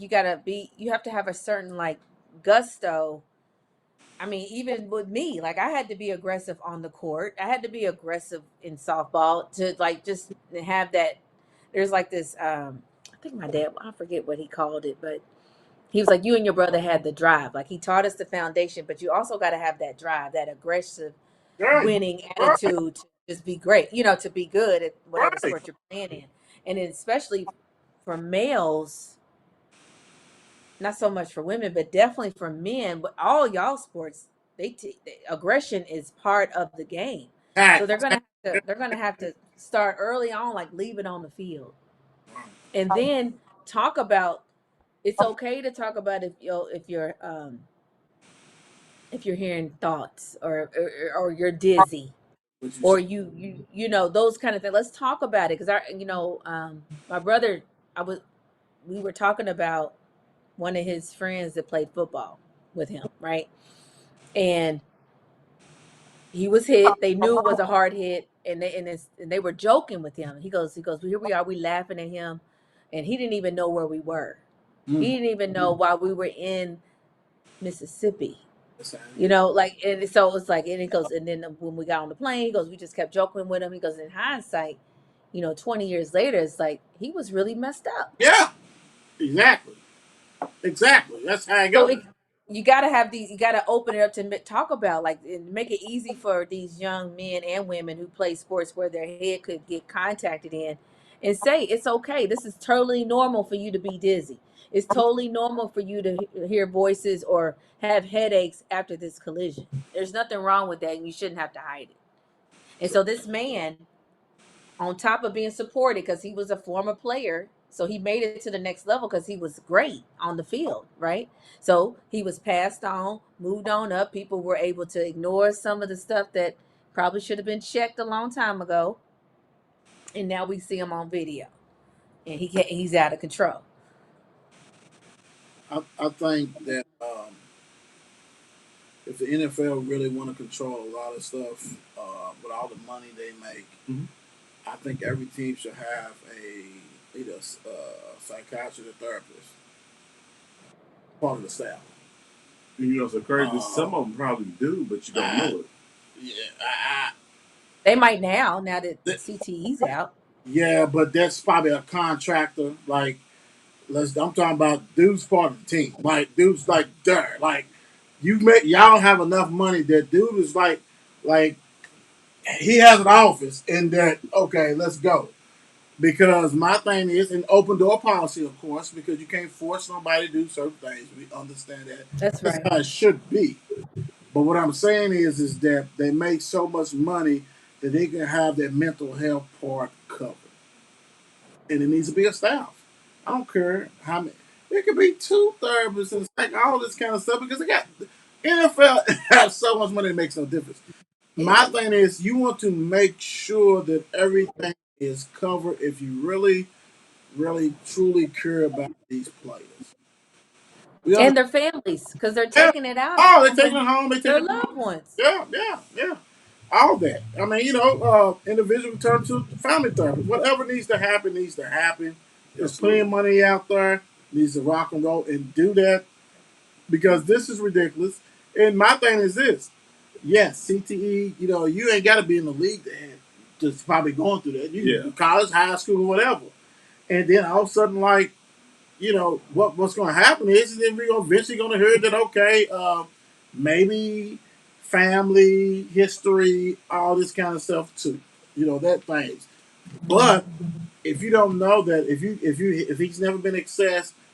you have to have a certain like gusto. I mean, even with me, like I had to be aggressive on the court. I had to be aggressive in softball to like just have that. There's like this. I think my dad. I forget what he called it, but he was like, "You and your brother had the drive." Like he taught us the foundation, but you also got to have that drive, that aggressive. Right. winning Right. attitude to just be great, to be good at whatever Right. sport you're playing in. And then especially for males, not so much for women, but definitely for men, but all y'all sports, aggression is part of the game. So Tact. they're gonna have to start early on, like leave it on the field, and then talk about. It's okay to talk about if you're hearing thoughts or you're dizzy What you say? or those kind of things. Let's talk about it because my brother, I was we were talking about one of his friends that played football with him, right? And he was hit. They knew it was a hard hit, and they were joking with him. Well, here we are, we laughing at him, and he didn't even know where we were. He Mm. didn't even know why we were in Mississippi. That's how Like, and so it was like, and it goes, and then when we got on the plane, he goes, we just kept joking with him. He goes, in hindsight, 20 years later, it's like he was really messed up. Yeah. Exactly. Exactly. That's how it So goes. you got to have these. You got to open it up to talk about, like, and make it easy for these young men and women who play sports where their head could get contacted in, and say it's okay. This is totally normal for you to be dizzy. It's totally normal for you to hear voices or have headaches after this collision. There's nothing wrong with that, and you shouldn't have to hide it. And so this man, on top of being supported because he was a former player, so he made it to the next level because he was great on the field, right? So he was passed on, moved on up. People were able to ignore some of the stuff that probably should have been checked a long time ago, and now we see him on video, and he's out of control. I think that if the NFL really want to control a lot of stuff with all the money they make, I think every team should have either a psychiatrist or therapist part of the staff. So crazy. Uh, Some of them probably do, but you don't I, know it. yeah, I, They might now that th- CTE's out. yeah, but that's probably a contractor. Like, I'm talking about dudes part of the team. Like, dudes like there. Like, y'all have enough money that dude is like he has an office and that okay, let's go. Because my thing is an open door policy, of course, because you can't force somebody to do certain things. We understand that. That's That's right. how it should be. But what I'm saying is that they make so much money that they can have their mental health part covered, and it needs to be a staff. I don't care how many. It could be two therapists and like all this kind of stuff because they got NFL have so much money it makes no difference. My thing is you want to make sure that everything is covered if you really, really, truly care about these players. We And understand. their families, because they're Yeah. taking it out Oh, they're on taking it home. They take their it. loved ones. Yeah, yeah, yeah. All that. I mean, individual return to family therapy. Whatever needs to happen needs to happen. There's plenty of Absolutely. money out there. Needs to rock and roll and do that because this is ridiculous. And my thing is this: yes, CTE. You ain't got to be in the league to just probably going through that. You can Yeah. do college, high school, whatever. And then all of a sudden, like what's going to happen is then we're eventually going to hear that okay, maybe family history, all this kind of stuff too. That things. But if you don't know that, if he's never been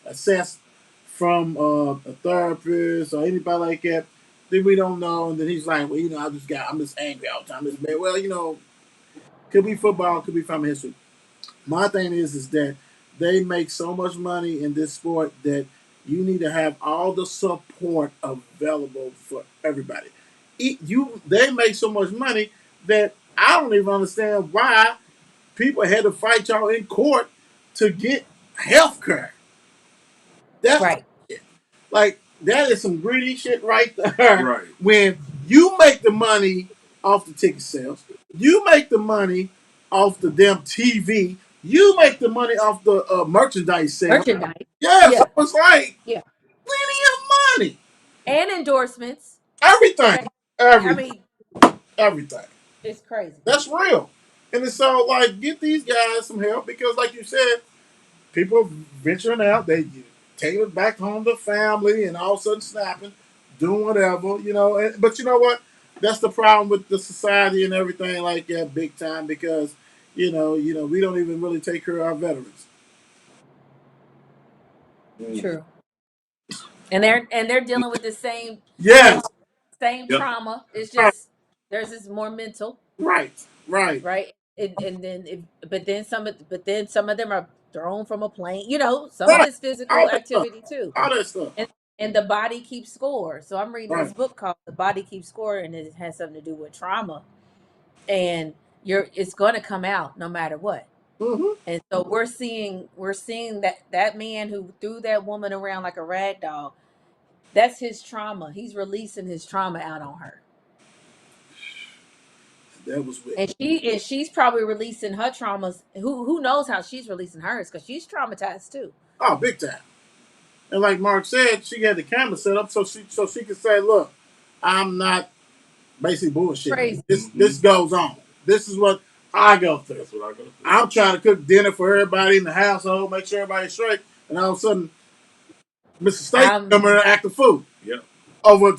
assessed from a therapist or anybody like that, then we don't know. And then he's like, well, I'm just angry all the time. This man, well, could be football, could be family history. My thing is that they make so much money in this sport that you need to have all the support available for everybody. They make so much money that I don't even understand why people had to fight y'all in court to get health care. That's Right. like that is some greedy shit right there. Right. When you make the money off the ticket sales, you make the money off the damn TV, you make the money off the merchandise sales. Merchandise. Yeah, so Yeah. it's like Yeah. plenty of money. And endorsements. Everything, Okay. I everything, mean, everything. it's crazy. That's real. And it's so like get these guys some help because, like you said, people venturing out, they take it back home to family, and all of a sudden snapping, doing whatever, but you know what? that's the problem with the society and everything like that, big time. Because we don't even really take care of our veterans. Mm. True. And they're dealing with the same Yes, Yep. trauma. It's right, just theirs is more mental, right, right. right? And then but then some of them are thrown from a plane. Some of Right. it's All physical that stuff. activity too. All that stuff. And the body keeps score. So I'm reading this Right. book called The Body Keeps Score, and it has something to do with trauma. And it's going to come out no matter what. Mm-hmm. And so we're seeing that man who threw that woman around like a rag doll. That's his trauma. He's releasing his trauma out on her. That was And wicked. she's probably releasing her traumas. Who knows how she's releasing hers, because she's traumatized too. Oh, big time. And like Mark said, she had the camera set up so she could say, "Look, I'm not basically bullshitting. Crazy. This goes on. This is what I go through. That's what I go through. I'm trying to cook dinner for everybody in the household, make sure everybody's straight, and all of a sudden, Mr. Steak Um, come in and act the fool. Yep. Over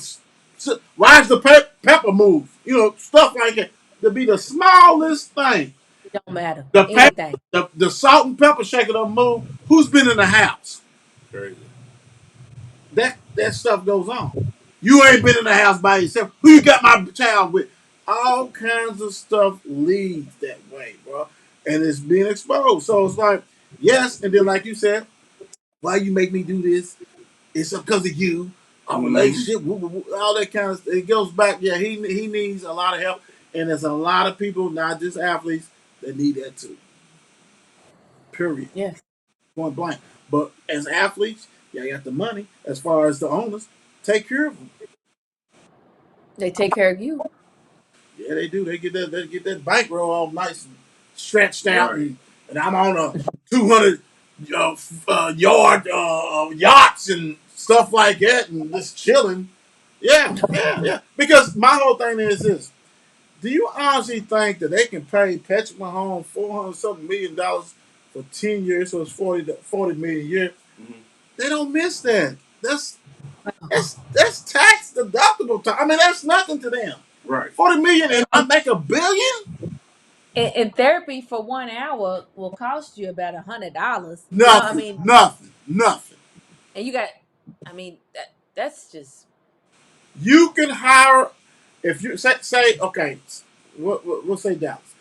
why is the pepper move? Stuff like that. To be the smallest thing. it don't matter. The pepper, Anything. the salt and pepper shaker don't move. Who's been in the house? Crazy. That stuff goes on. You ain't been in the house by yourself. Who you got my child with? All kinds of stuff leads that way, bro. And it's being exposed. So it's like, yes, and then like you said, why you make me do this? It's because of you. Our relationship, all that kind of stuff. It goes back. Yeah, he needs a lot of help, and there's a lot of people, not just athletes, that need that too. Period. Yes. Point blank. But as athletes, y'all got the money. As far as the owners, take care of them. They take care of you. Yeah, they do. They get that bankroll all nice and stretched out, Right. and I'm on a 200 yard yachts and stuff like that, and just chilling. Yeah, yeah, yeah. Because my whole thing is this: do you honestly think that they can pay Patrick Mahomes $400 something million for 10 years, so it's 40 million a year? Mhm. They don't miss that. That's tax deductible time. I mean, that's nothing to them. Right. 40 million and I make $1 billion? And therapy for 1 hour will cost you about $100. I Nothing. mean, Nothing. Nothing. and you got, I mean, that's just You can hire if you say okay, we'll say Dallas.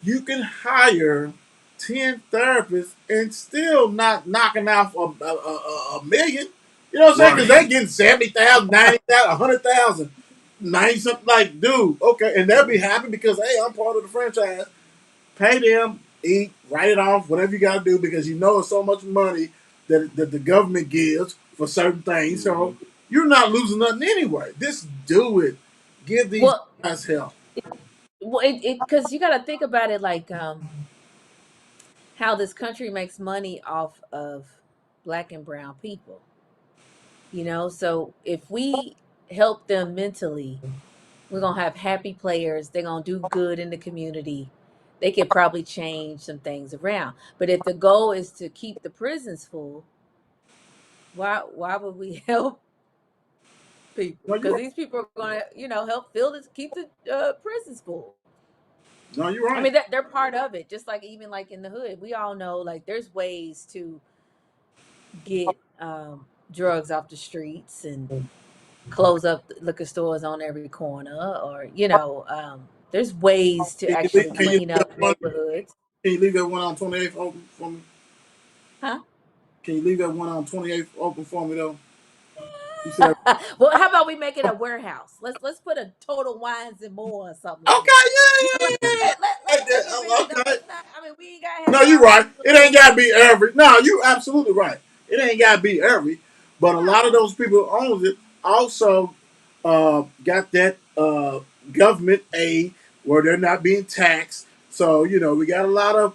You can hire 10 therapists and still not knocking out a million. You know what I'm saying? Because Right. they getting 70,000, 90,000, 100,000, 90 something. Like, dude, okay, and they'll be happy because hey, I'm part of the franchise. Pay them, eat, write it off, whatever you got to do, because you know it's so much money that the government gives for certain things. So you're not losing nothing anyway. Just do it. Give these well, guys help. it because you got to think about it like how this country makes money off of black and brown people. So if we help them mentally, we're gonna have happy players. They're gonna do good in the community. They could probably change some things around. But if the goal is to keep the prisons full, why would we help people? No, Because you're these people are gonna, help fill this, keep the prisons full. no, you're I right. mean, that they're part of it. Just like even like in the hood, we all know like there's ways to get drugs off the streets and close up liquor stores on every corner, or there's ways to Can you leave, actually can you clean leave that up one? neighborhoods. Can you leave that one on 28th open for me? Huh? Can you leave that one on 28th open for me though? You said Well, how about we make it a warehouse? Let's put a Total Wines and More or something in okay, there. yeah, You know, yeah, yeah, yeah. let's make it big enough. Okay. It's not. I mean, we ain't gotta No, have you're all right. these It ain't little. gotta be every. No, you absolutely right. It ain't gotta be every. But a lot of No. those people who owns it also got that government aid where they're not being taxed. So we got a lot of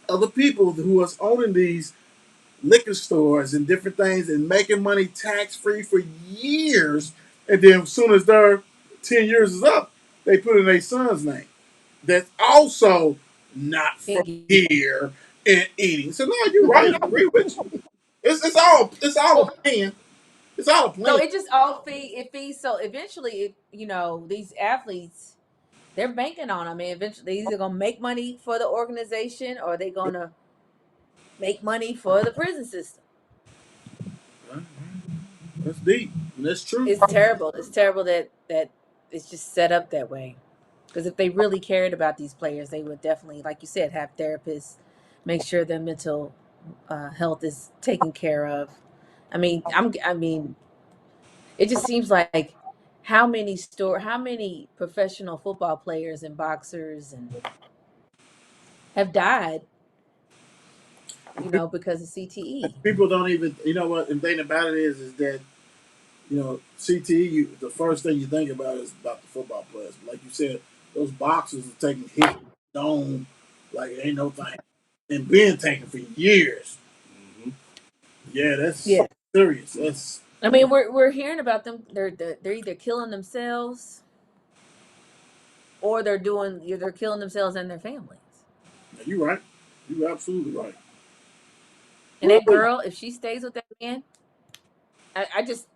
other people who are owning these liquor stores and different things and making money tax free for years. And then as soon as their 10 years is up, they put in their son's name. That's also not from And here and eating. So no, you're right. I agree with you. It's all a well, plan. It's all a So plan. it just all feeds. So eventually, these athletes, they're banking on them. And eventually, they're either gonna make money for the organization or they're gonna make money for the prison system. That's deep. And that's true. It's terrible. It's terrible that it's just set up that way. Because if they really cared about these players, they would definitely, like you said, have therapists, make sure their mental health is taken care of. I mean, it just seems like how many professional football players and boxers and have died, because of CTE. People don't even, you know what? And the thing about it is that CTE. The first thing you think about is about the football players. But like you said, those boxers are taking hits down like it ain't no thing, and been taken for years. Mm-hmm. Yeah, that's Yeah. serious. That's I mean, we're hearing about them. They're either killing themselves or they're killing themselves and their families. you're right. You're absolutely right. And that girl, if she stays with that man, I just,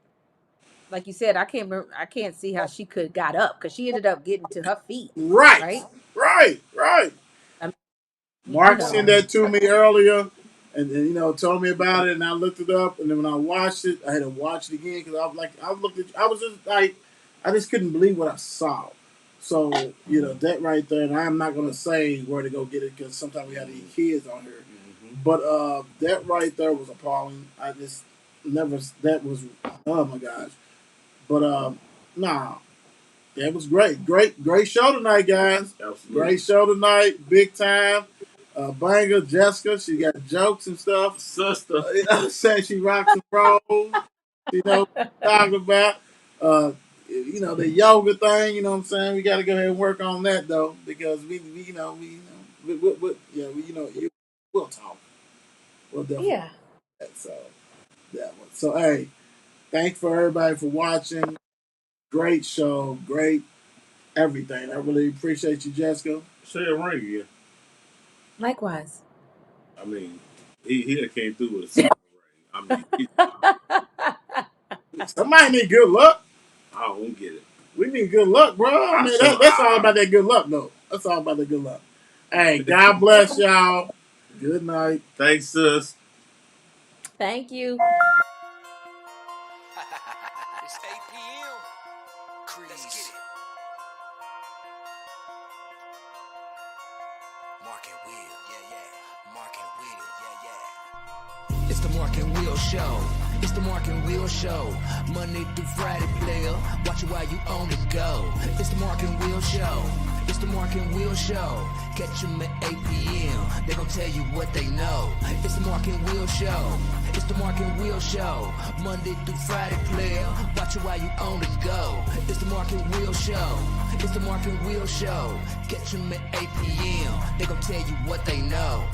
like you said, I can't see how she could got up because she ended up getting to her feet, Right, right? right. I mean, Mark sent that to me earlier, and told me about it, and I looked it up, and then when I watched it, I had to watch it again because I was just like, I just couldn't believe what I saw. So that right there, and I'm not gonna say where to go get it because sometimes we have these kids on here, but that right there was appalling. I just never that was oh my gosh, but nah. That was great. Great show tonight, guys. Absolutely. Great show tonight. Big time. Banger, Jessica. She got jokes and stuff. Sister. Saying she rocks and rolls. Talking about. The yoga thing. You know what I'm saying? We got to go ahead and work on that though, because we'll talk. We'll definitely. yeah. So that one. So hey, thanks for everybody for watching. Great show. Great. Everything. I really appreciate you, Jessica. Say a ring again. Likewise. I mean, he done came through with a silver ring. I mean, Somebody need good luck. I don't get it. We need good luck, bro. I mean, that's all about that good luck, though. That's all about the good luck. Hey, God bless y'all. Good night. Thanks, sis. Thank you. It's 8 p.m. Let's get it. Mark and Will, yeah. Mark and Will, yeah. It's the Mark and Will Show. It's the Mark and Will Show. Monday through Friday, player. Watch it while you on the go. It's the Mark and Will Show. It's the Mark and Will Show. Catch them at 8 p.m. They gon' tell you what they know. It's the Mark and Will Show. It's the Mark and Will Show. Monday through Friday, player. Watch it while you on the go. It's the Mark and Will Show. It's the Mark and Will Show. Catch them at 8 p.m. They gon' tell you what they know.